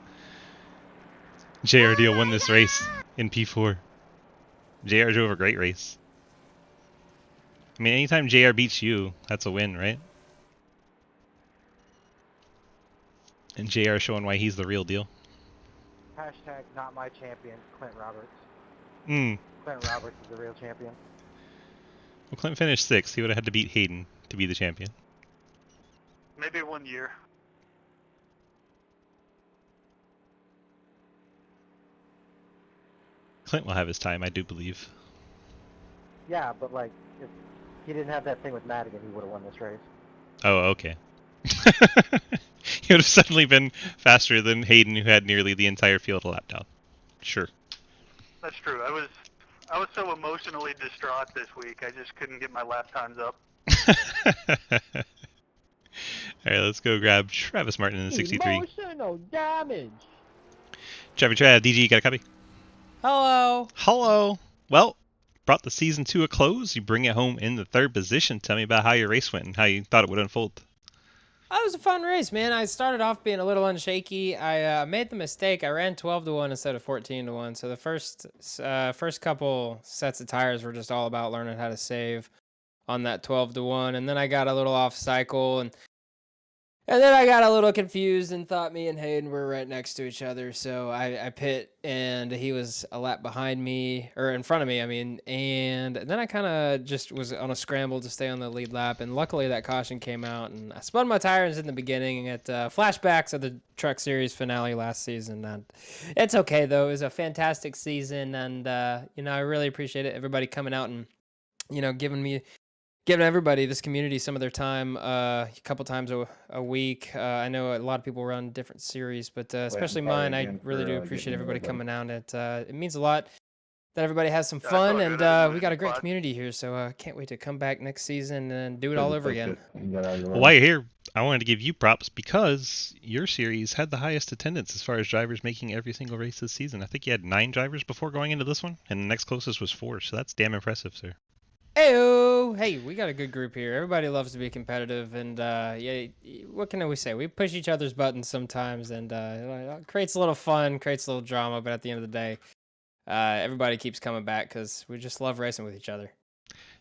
[SPEAKER 1] JR Deal won this race in P4. JR drove a great race. I mean, anytime JR beats you, that's a win, right? And JR showing why he's the real deal.
[SPEAKER 3] Hashtag not my champion, Clint Roberts.
[SPEAKER 1] Clint
[SPEAKER 3] Clint Roberts is the real champion.
[SPEAKER 1] Well, Clint finished 6th. He would have had to beat Hayden to be the champion.
[SPEAKER 4] Maybe 1 year.
[SPEAKER 1] Clint will have his time, I do believe.
[SPEAKER 3] Yeah, but like, if he didn't have that thing with Madigan, he would have won this race.
[SPEAKER 1] Oh, okay. He would have suddenly been faster than Hayden, who had nearly the entire field a lap down. Sure.
[SPEAKER 4] That's true. I was so emotionally distraught this week. I just couldn't get my lap times up.
[SPEAKER 1] All right, let's go grab Travis Martin in the 63.
[SPEAKER 2] Emotional damage.
[SPEAKER 1] Trav, DG, you got a copy?
[SPEAKER 8] Hello.
[SPEAKER 1] Hello. Well, brought the season to a close. You bring it home in the 3rd position. Tell me about how your race went and how you thought it would unfold.
[SPEAKER 8] That was a fun race, man. I started off being a little unshaky. I made the mistake. I ran 12-1 instead of 14-1. So the first couple sets of tires were just all about learning how to save on that 12-1, and then I got a little off cycle, and then I got a little confused and thought me and Hayden were right next to each other. So I pit, and he was a lap behind me, or in front of me, I mean. And then I kind of just was on a scramble to stay on the lead lap. And luckily that caution came out, and I spun my tires in the beginning at flashbacks of the Truck Series finale last season. And it's okay, though. It was a fantastic season. And, I really appreciate it. Everybody coming out and, giving everybody, this community, some of their time a couple times a week. I know a lot of people run different series, but especially mine, I really do appreciate everybody coming out. It means a lot that everybody has some
[SPEAKER 4] Yeah, I
[SPEAKER 8] fun,
[SPEAKER 4] feel
[SPEAKER 8] and
[SPEAKER 4] good. Everybody
[SPEAKER 8] we got a
[SPEAKER 4] was
[SPEAKER 8] great
[SPEAKER 4] fun.
[SPEAKER 8] community here, so can't wait to come back next season and do it all over again.
[SPEAKER 1] Well, while you're here, I wanted to give you props because your series had the highest attendance as far as drivers making every single race this season. I think you had 9 drivers before going into this one, and the next closest was 4, so that's damn impressive, sir.
[SPEAKER 8] Heyo! Hey, we got a good group here. Everybody loves to be competitive, and what can we say? We push each other's buttons sometimes, and it creates a little fun, creates a little drama. But at the end of the day, everybody keeps coming back because we just love racing with each other.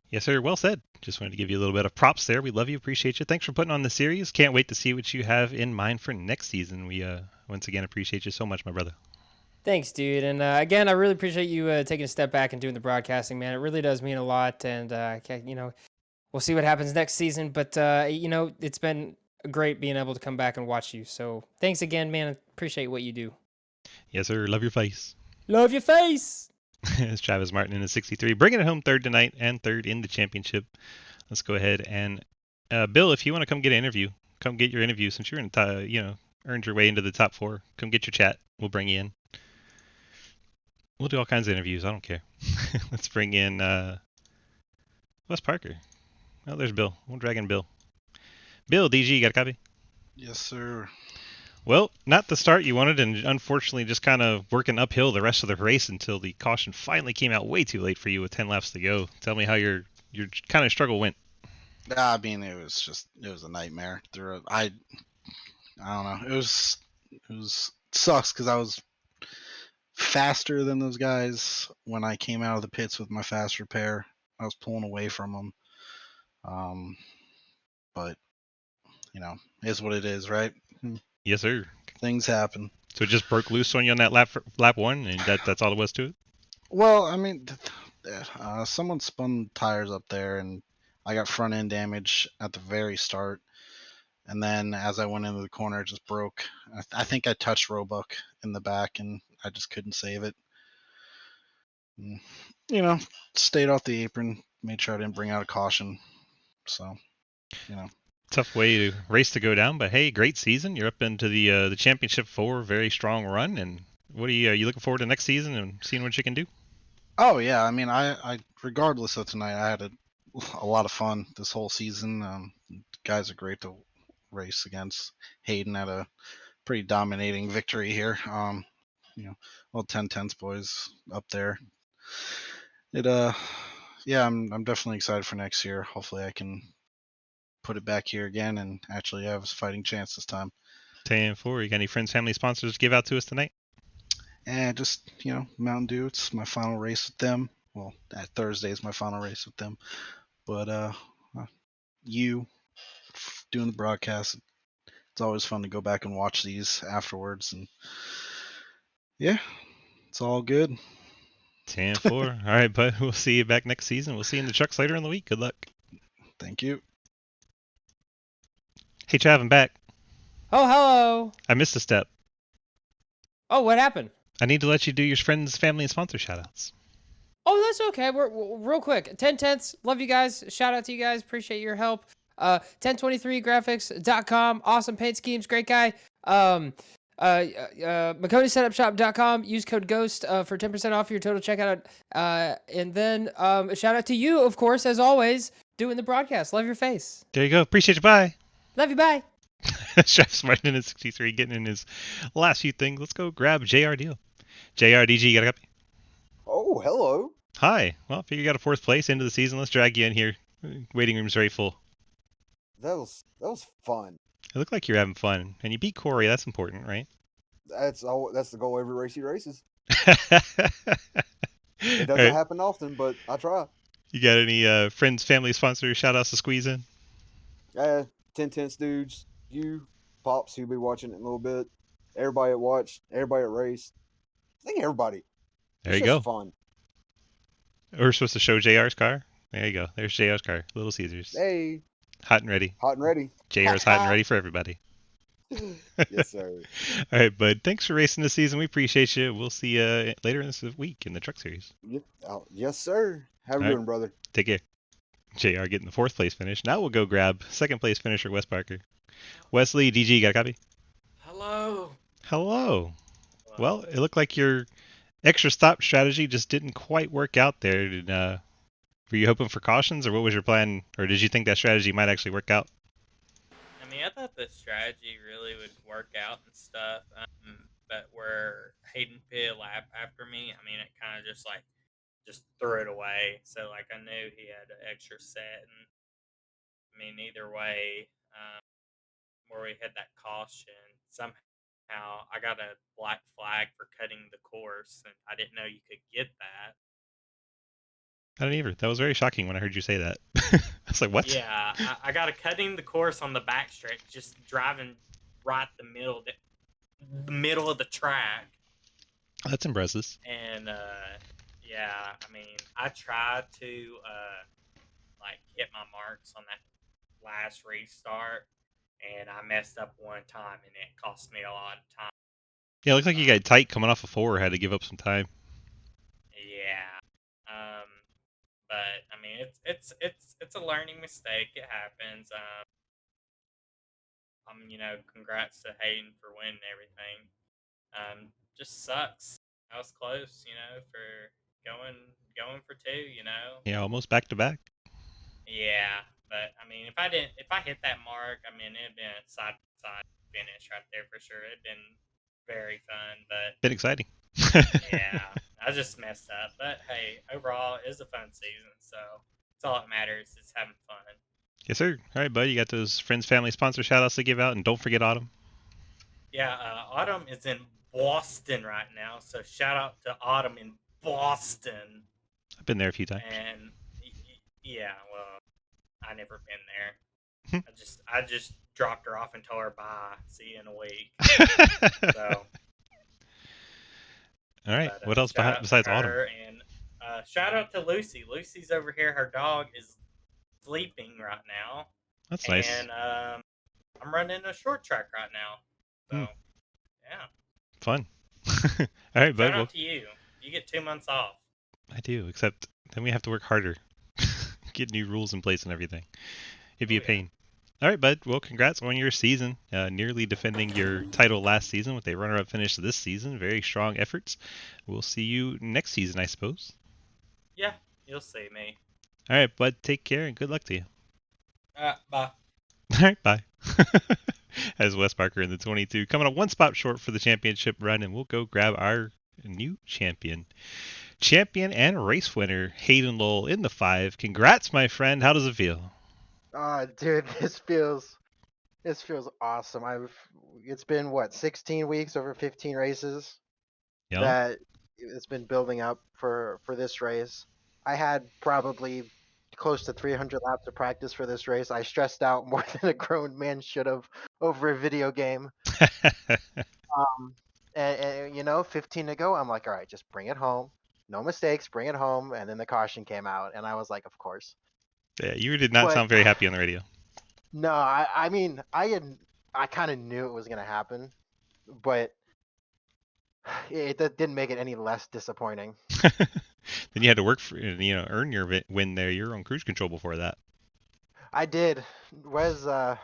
[SPEAKER 1] Yes, sir. Well said. Just wanted to give you a little bit of props there. We love you, appreciate you. Thanks for putting on the series. Can't wait to see what you have in mind for next season. We once again appreciate you so much, my brother.
[SPEAKER 8] Thanks, dude. And again, I really appreciate you taking a step back and doing the broadcasting, man. It really does mean a lot. And, we'll see what happens next season. But, it's been great being able to come back and watch you. So thanks again, man. Appreciate what you do.
[SPEAKER 1] Yes, sir. Love your face.
[SPEAKER 8] Love your face.
[SPEAKER 1] It's Travis Martin in the 63, bringing it home 3rd tonight and 3rd in the championship. Let's go ahead and Bill, if you want to come get an interview, come get your interview since you're earned your way into the top 4. Come get your chat. We'll bring you in. We'll do all kinds of interviews. I don't care. Let's bring in Wes Parker. Oh, there's Bill. We'll drag in Bill. Bill, DG, you got a copy?
[SPEAKER 9] Yes, sir.
[SPEAKER 1] Well, not the start you wanted, and unfortunately just kind of working uphill the rest of the race until the caution finally came out way too late for you with 10 laps to go. Tell me how your kind of struggle went.
[SPEAKER 9] I mean, it was a nightmare. I don't know. It was sucks because I was faster than those guys when I came out of the pits with my fast repair. I was pulling away from them. But it is what it is, right?
[SPEAKER 1] Yes, sir.
[SPEAKER 9] Things happen.
[SPEAKER 1] So it just broke loose on you on that lap 1, and that's all it was to it?
[SPEAKER 9] Well, I mean, someone spun tires up there, and I got front end damage at the very start. And then as I went into the corner, it just broke. I think I touched Roebuck in the back, and I just couldn't save it. And, stayed off the apron, made sure I didn't bring out a caution. So,
[SPEAKER 1] Tough way to race to go down, but hey, great season. You're up into the championship 4, very strong run. And what are you looking forward to next season and seeing what you can do?
[SPEAKER 9] Oh yeah, I mean, I regardless of tonight, I had a lot of fun this whole season. Guys are great to race against. Hayden had a pretty dominating victory here. All 10/10 boys up there. I'm definitely excited for next year. Hopefully I can put it back here again and actually have a fighting chance this time.
[SPEAKER 1] 10-4. You got any friends, family, sponsors to give out to us tonight?
[SPEAKER 9] And just, Mountain Dew, it's my final race with them. Well, Thursday is my final race with them. But you doing the broadcast, it's always fun to go back and watch these afterwards. And yeah, it's all good.
[SPEAKER 1] 10-4. All right, bud. We'll see you back next season. We'll see you in the trucks later in the week. Good luck.
[SPEAKER 9] Thank you.
[SPEAKER 1] Hey, Trav, I'm back.
[SPEAKER 8] Oh, hello.
[SPEAKER 1] I missed a step.
[SPEAKER 8] Oh, what happened? I
[SPEAKER 1] need to let you do your friends, family, and sponsor shoutouts.
[SPEAKER 8] Oh, that's okay. We're real quick. 10/10. Love you guys. Shout out to you guys. Appreciate your help. 1023graphics.com. Awesome paint schemes. Great guy. McConeySetupShop.com. Use code GHOST for 10% off your total checkout. And then shout out to you, of course, as always. doing the broadcast. Love your face.
[SPEAKER 1] There you go. Appreciate you. Bye.
[SPEAKER 8] Love you. Bye.
[SPEAKER 1] Chef's Martin in 63 getting in his last few things. Let's go grab JR Deal. JR DG, you got a copy?
[SPEAKER 10] Oh, hello.
[SPEAKER 1] Hi. Well, figure you got a fourth place into the season. Let's drag you in here. Waiting room's very full.
[SPEAKER 10] That was fun.
[SPEAKER 1] It looked like you're having fun, and you beat Corey. That's important, right?
[SPEAKER 10] That's the goal every race he races.
[SPEAKER 1] All
[SPEAKER 10] It doesn't
[SPEAKER 1] right.
[SPEAKER 10] happen often, but I try.
[SPEAKER 1] You got any friends, family, sponsors, shout outs to squeeze in?
[SPEAKER 10] 10 tenths dudes, you, Pops, who'll be watching it in a little bit. Everybody at watch, everybody at race. I think everybody.
[SPEAKER 1] There
[SPEAKER 10] It's
[SPEAKER 1] you
[SPEAKER 10] just
[SPEAKER 1] go.
[SPEAKER 10] fun.
[SPEAKER 1] We're supposed to show JR's car. There you go. There's JR's car. Little Caesars.
[SPEAKER 10] Hey,
[SPEAKER 1] Hot and ready.
[SPEAKER 10] hot and ready.
[SPEAKER 1] JR's hot and ready for everybody.
[SPEAKER 10] Yes, sir.
[SPEAKER 1] All right, bud. Thanks for racing this season. We appreciate you. We'll see you later in this week in the Truck Series.
[SPEAKER 10] Yes, sir. Have a
[SPEAKER 1] All
[SPEAKER 10] good
[SPEAKER 1] right.
[SPEAKER 10] one, brother.
[SPEAKER 1] Take care. JR getting the fourth place finish. Now we'll go grab second place finisher Wes Parker. Wesley, DG, got a copy?
[SPEAKER 5] Hello.
[SPEAKER 1] Hello. Well, it looked like your extra stop strategy just didn't quite work out there. Were you hoping for cautions, or what was your plan? Or did you think that strategy might actually work out?
[SPEAKER 11] I mean, I thought the strategy really would work out and stuff, but where Hayden pit a lap after me, I mean, it kind of just threw it away. So like I knew he had an extra set, and I mean either way, where we had that caution, somehow I got a black flag for cutting the course, and I didn't know you could get that.
[SPEAKER 1] I didn't either. That was very shocking when I heard you say that. I was like, what?
[SPEAKER 11] Yeah, I got a cutting the course on the backstretch, just driving right the middle of the track.
[SPEAKER 1] That's impressive.
[SPEAKER 11] And yeah, I mean, I tried to like hit my marks on that last restart, and I messed up one time, and it cost me a lot of time.
[SPEAKER 1] Yeah, it looked like you got tight coming off a 4, had to give up some time.
[SPEAKER 11] Yeah, but I mean, it's a learning mistake. It happens. Congrats to Hayden for winning everything. Just sucks. I was close, for going for two.
[SPEAKER 1] Yeah, almost back to back.
[SPEAKER 11] Yeah, but I mean, if I hit that mark, I mean, it'd been a side by side finish right there for sure. It'd been very fun, but
[SPEAKER 1] Been exciting.
[SPEAKER 11] yeah, I just messed up. But hey, overall, it was a fun season, so that's all that matters is having fun.
[SPEAKER 1] Yes, sir. All right, bud. You got those friends, family, sponsor shout outs to give out, and don't forget Autumn.
[SPEAKER 11] Yeah, Autumn is in Boston right now, so shout out to Autumn in Boston.
[SPEAKER 1] I've been there a few times.
[SPEAKER 11] And yeah, well, I never been there. I just dropped her off and told her bye. See you in a week. So.
[SPEAKER 1] All right. What else besides Autumn?
[SPEAKER 11] And shout out to Lucy. Lucy's over here. Her dog is sleeping right now.
[SPEAKER 1] That's nice.
[SPEAKER 11] And I'm running a short track right now. So, yeah.
[SPEAKER 1] Fun. All right, bud.
[SPEAKER 11] Shout out to you. You get 2 months off.
[SPEAKER 1] I do, except then we have to work harder. Get new rules in place and everything. It'd be a pain. All right, bud. Well, congrats on your season. Nearly defending your title last season with a runner-up finish this season. Very strong efforts. We'll see you next season, I suppose.
[SPEAKER 11] Yeah, you'll see me.
[SPEAKER 1] All right, bud. Take care and good luck to you.
[SPEAKER 11] Bye.
[SPEAKER 1] All right, bye. As Wes Parker in the 22, coming up one spot short for the championship run, and we'll go grab our new champion. Champion and race winner, Hayden Lowell in the 5. Congrats, my friend. How does it feel?
[SPEAKER 3] Dude, this feels awesome. It's been what, 16 weeks, over 15 races
[SPEAKER 1] Yep.
[SPEAKER 3] that it's been building up for this race. I had probably close to 300 laps of practice for this race. I stressed out more than a grown man should have over a video game. And 15 to go. I'm like, all right, just bring it home. No mistakes, bring it home. And then the caution came out, and I was like, of course.
[SPEAKER 1] Yeah, you did not sound very happy on the radio.
[SPEAKER 3] No, I mean, I kind of knew it was gonna happen, but it didn't make it any less disappointing.
[SPEAKER 1] Then you had to work for, earn your win there. You're on cruise control before that.
[SPEAKER 3] I did. Wes is a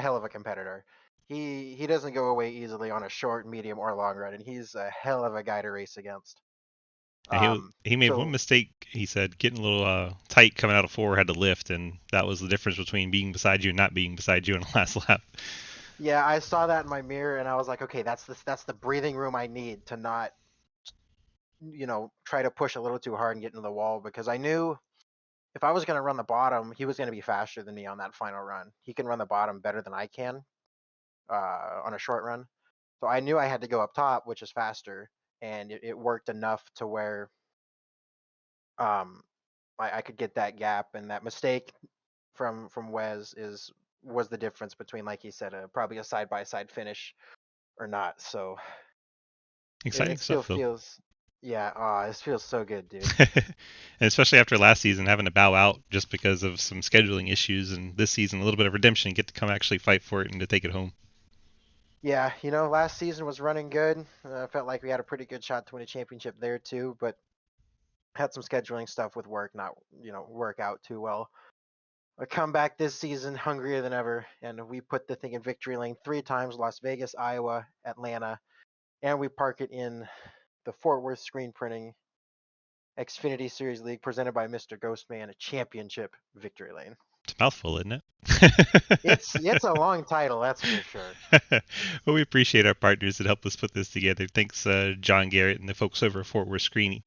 [SPEAKER 3] hell of a competitor. He doesn't go away easily on a short, medium, or long run, and he's a hell of a guy to race against.
[SPEAKER 1] Yeah, he made one
[SPEAKER 3] So
[SPEAKER 1] mistake. He said getting a little tight coming out of 4, had to lift, and that was the difference between being beside you and not being beside you in the last lap.
[SPEAKER 3] yeah, I saw that in my mirror and I was like, okay, that's the breathing room I need to not, try to push a little too hard and get into the wall, because I knew if I was going to run the bottom, he was going to be faster than me on that final run. He can run the bottom better than I can on a short run. So I knew I had to go up top, which is faster, and it worked enough to where um, I could get that gap. And that mistake from Wes was the difference between, like he said, probably a side by side finish or not. So it
[SPEAKER 1] Exciting
[SPEAKER 3] still
[SPEAKER 1] stuff, though.
[SPEAKER 3] feels, yeah, this feels so good, dude.
[SPEAKER 1] And especially after last season having to bow out just because of some scheduling issues, and this season a little bit of redemption, get to come actually fight for it and to take it home.
[SPEAKER 3] Yeah, last season was running good. Felt like we had a pretty good shot to win a championship there too, but had some scheduling stuff with work not, work out too well. I come back this season hungrier than ever, and we put the thing in victory lane 3 times: Las Vegas, Iowa, Atlanta, and we park it in the Fort Worth screen printing Xfinity Series League presented by Mr. Ghostman, a championship victory lane.
[SPEAKER 1] It's a mouthful, isn't it?
[SPEAKER 3] It's a long title, that's for sure.
[SPEAKER 1] Well, we appreciate our partners that help us put this together. Thanks, John Garrett and the folks over at Fort Worth Screening,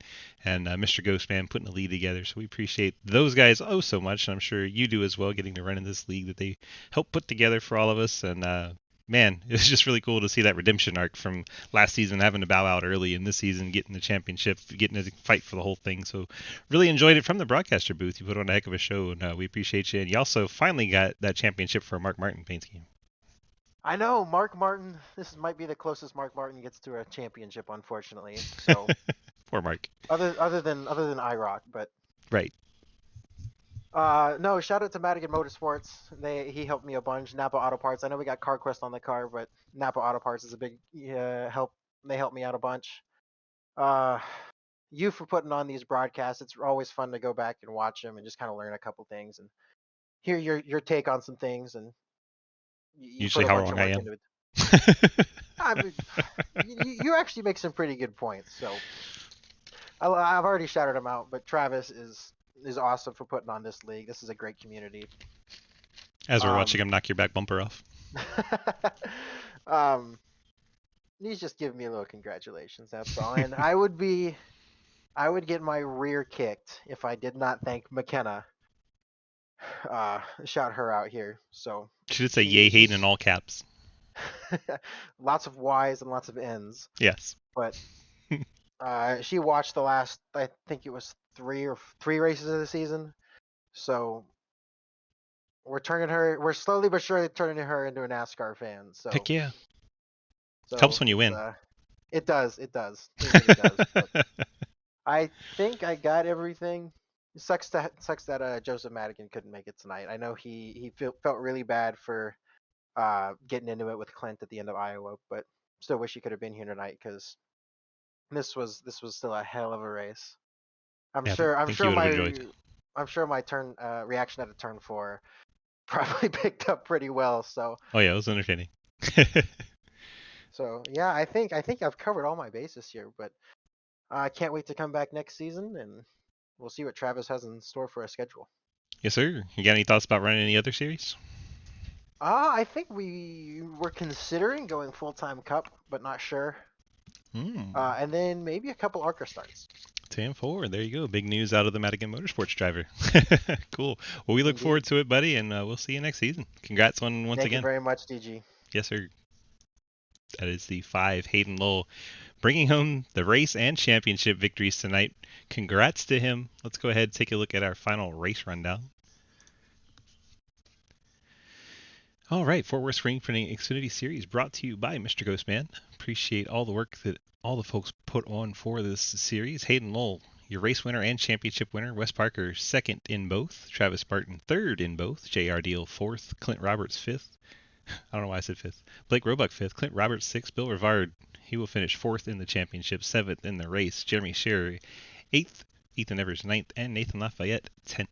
[SPEAKER 1] and Mr. Ghostman putting the lead together. So we appreciate those guys oh so much, and I'm sure you do as well, getting to run in this league that they help put together for all of us. And man, it was just really cool to see that redemption arc from last season, having to bow out early, and this season getting the championship, getting to fight for the whole thing. So really enjoyed it from the broadcaster booth. You put on a heck of a show, and we appreciate you. And you also finally got that championship for a Mark Martin paint scheme.
[SPEAKER 3] I know Mark Martin. This might be the closest Mark Martin gets to a championship, unfortunately. So
[SPEAKER 1] Poor Mark.
[SPEAKER 3] other than IROC, but
[SPEAKER 1] Right.
[SPEAKER 3] no, shout out to Madigan Motorsports. He helped me a bunch. Napa Auto Parts. I know we got CarQuest on the car, but Napa Auto Parts is a big help. They helped me out a bunch. Uh, you for putting on these broadcasts. It's always fun to go back and watch them and just kind of learn a couple things and hear your take on some things. And you put
[SPEAKER 1] Usually
[SPEAKER 3] a
[SPEAKER 1] how
[SPEAKER 3] bunch
[SPEAKER 1] wrong
[SPEAKER 3] of
[SPEAKER 1] I
[SPEAKER 3] work
[SPEAKER 1] am.
[SPEAKER 3] into it. I mean, you actually make some pretty good points. So I've already shouted him out, but Travis is awesome for putting on this league. This is a great community.
[SPEAKER 1] As we're watching
[SPEAKER 3] Um,
[SPEAKER 1] him knock your back bumper off.
[SPEAKER 3] um, he's just giving me a little congratulations. That's all. And I would get my rear kicked if I did not thank McKenna. Shout her out here. So
[SPEAKER 1] She did say yay Hayden in
[SPEAKER 3] she's
[SPEAKER 1] all caps.
[SPEAKER 3] lots of Y's and lots of N's.
[SPEAKER 1] Yes.
[SPEAKER 3] But she watched the last, I think it was three races of the season. So we're slowly but surely turning her into a NASCAR fan. So
[SPEAKER 1] Heck yeah. Helps
[SPEAKER 3] so
[SPEAKER 1] when you
[SPEAKER 3] it's
[SPEAKER 1] win.
[SPEAKER 3] it does, it really does. But I think I got everything. It sucks that Joseph Madigan couldn't make it tonight. I know he felt really bad for getting into it with Clint at the end of Iowa, but still wish he could have been here tonight, because this was still a hell of a race. I'm
[SPEAKER 1] Yeah,
[SPEAKER 3] sure
[SPEAKER 1] I
[SPEAKER 3] I'm
[SPEAKER 1] think you
[SPEAKER 3] sure
[SPEAKER 1] would have
[SPEAKER 3] my
[SPEAKER 1] enjoyed.
[SPEAKER 3] I'm sure my turn reaction at a turn 4 probably picked up pretty well. So
[SPEAKER 1] Oh yeah, it was entertaining.
[SPEAKER 3] yeah, I think I've covered all my bases here, but I can't wait to come back next season, and we'll see what Travis has in store for a schedule.
[SPEAKER 1] Yes, sir. You got any thoughts about running any other series?
[SPEAKER 3] I think we were considering going full-time Cup, but not sure. And then maybe a couple ARCA starts.
[SPEAKER 1] 10-4. There you go. Big news out of the Madigan Motorsports driver. Cool. Well, we look
[SPEAKER 3] Indeed.
[SPEAKER 1] forward to it, buddy, and we'll see you next season. Congrats once
[SPEAKER 3] Thank
[SPEAKER 1] again.
[SPEAKER 3] you very much, DG.
[SPEAKER 1] Yes, sir. That is the 5 Hayden Lowell bringing home the race and championship victories tonight. Congrats to him. Let's go ahead and take a look at our final race rundown. All right, Fort Worth Screen Printing Xfinity Series brought to you by Mr. Ghostman. Appreciate all the work that all the folks put on for this series. Hayden Lowell, your race winner and championship winner. Wes Parker, second in both. Travis Barton, third in both. J.R. Deal, fourth. Clint Roberts, fifth. I don't know why I said fifth. Blake Roebuck, fifth. Clint Roberts, sixth. Bill Rivard, he will finish fourth in the championship, seventh in the race. Jeremy Scherer, eighth. Ethan Evers, ninth. And Nathan Lafayette, 10th.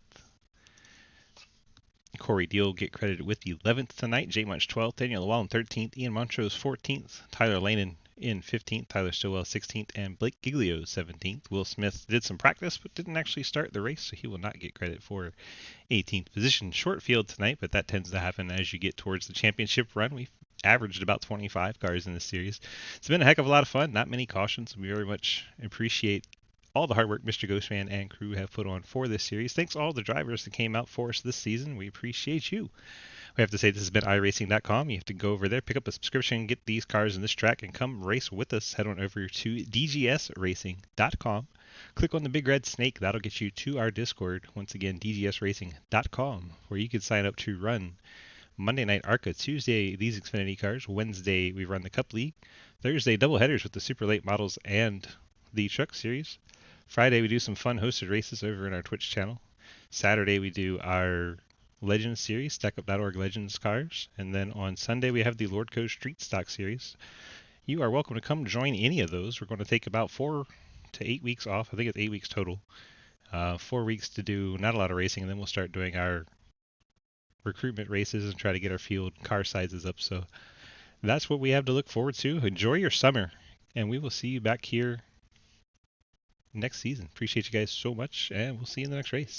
[SPEAKER 1] Corey Deal get credited with 11th tonight. Jay Munch 12th. Daniel Llewellyn 13th. Ian Montrose 14th. Tyler Lanin in 15th, Tyler Stillwell 16th, and Blake Giglio 17th. Will Smith did some practice but didn't actually start the race, so he will not get credit for 18th position. Short field tonight, but that tends to happen as you get towards the championship run. We've averaged about 25 cars in this series. It's been a heck of a lot of fun. Not many cautions. We very much appreciate all the hard work Mr. Ghostman and crew have put on for this series. Thanks all the drivers that came out for us this season. We appreciate you. We have to say this has been iRacing.com. You have to go over there, pick up a subscription, get these cars in this track, and come race with us. Head on over to dgsracing.com. Click on the big red snake. That'll get you to our Discord. Once again, dgsracing.com, where you can sign up to run Monday Night ARCA, Tuesday these Xfinity cars, Wednesday we run the Cup League, Thursday double headers with the Super Late models and the Truck Series. Friday we do some fun hosted races over in our Twitch channel. Saturday we do our Legends series, StackUp.org Legends cars, and then on Sunday we have the Lordco Street Stock series. You are welcome to come join any of those. We're going to take about 4 to 8 weeks off. I think it's 8 weeks total. 4 weeks to do not a lot of racing, and then we'll start doing our recruitment races and try to get our field car sizes up. So that's what we have to look forward to. Enjoy your summer, and we will see you back here next season. Appreciate you guys so much, and we'll see you in the next race.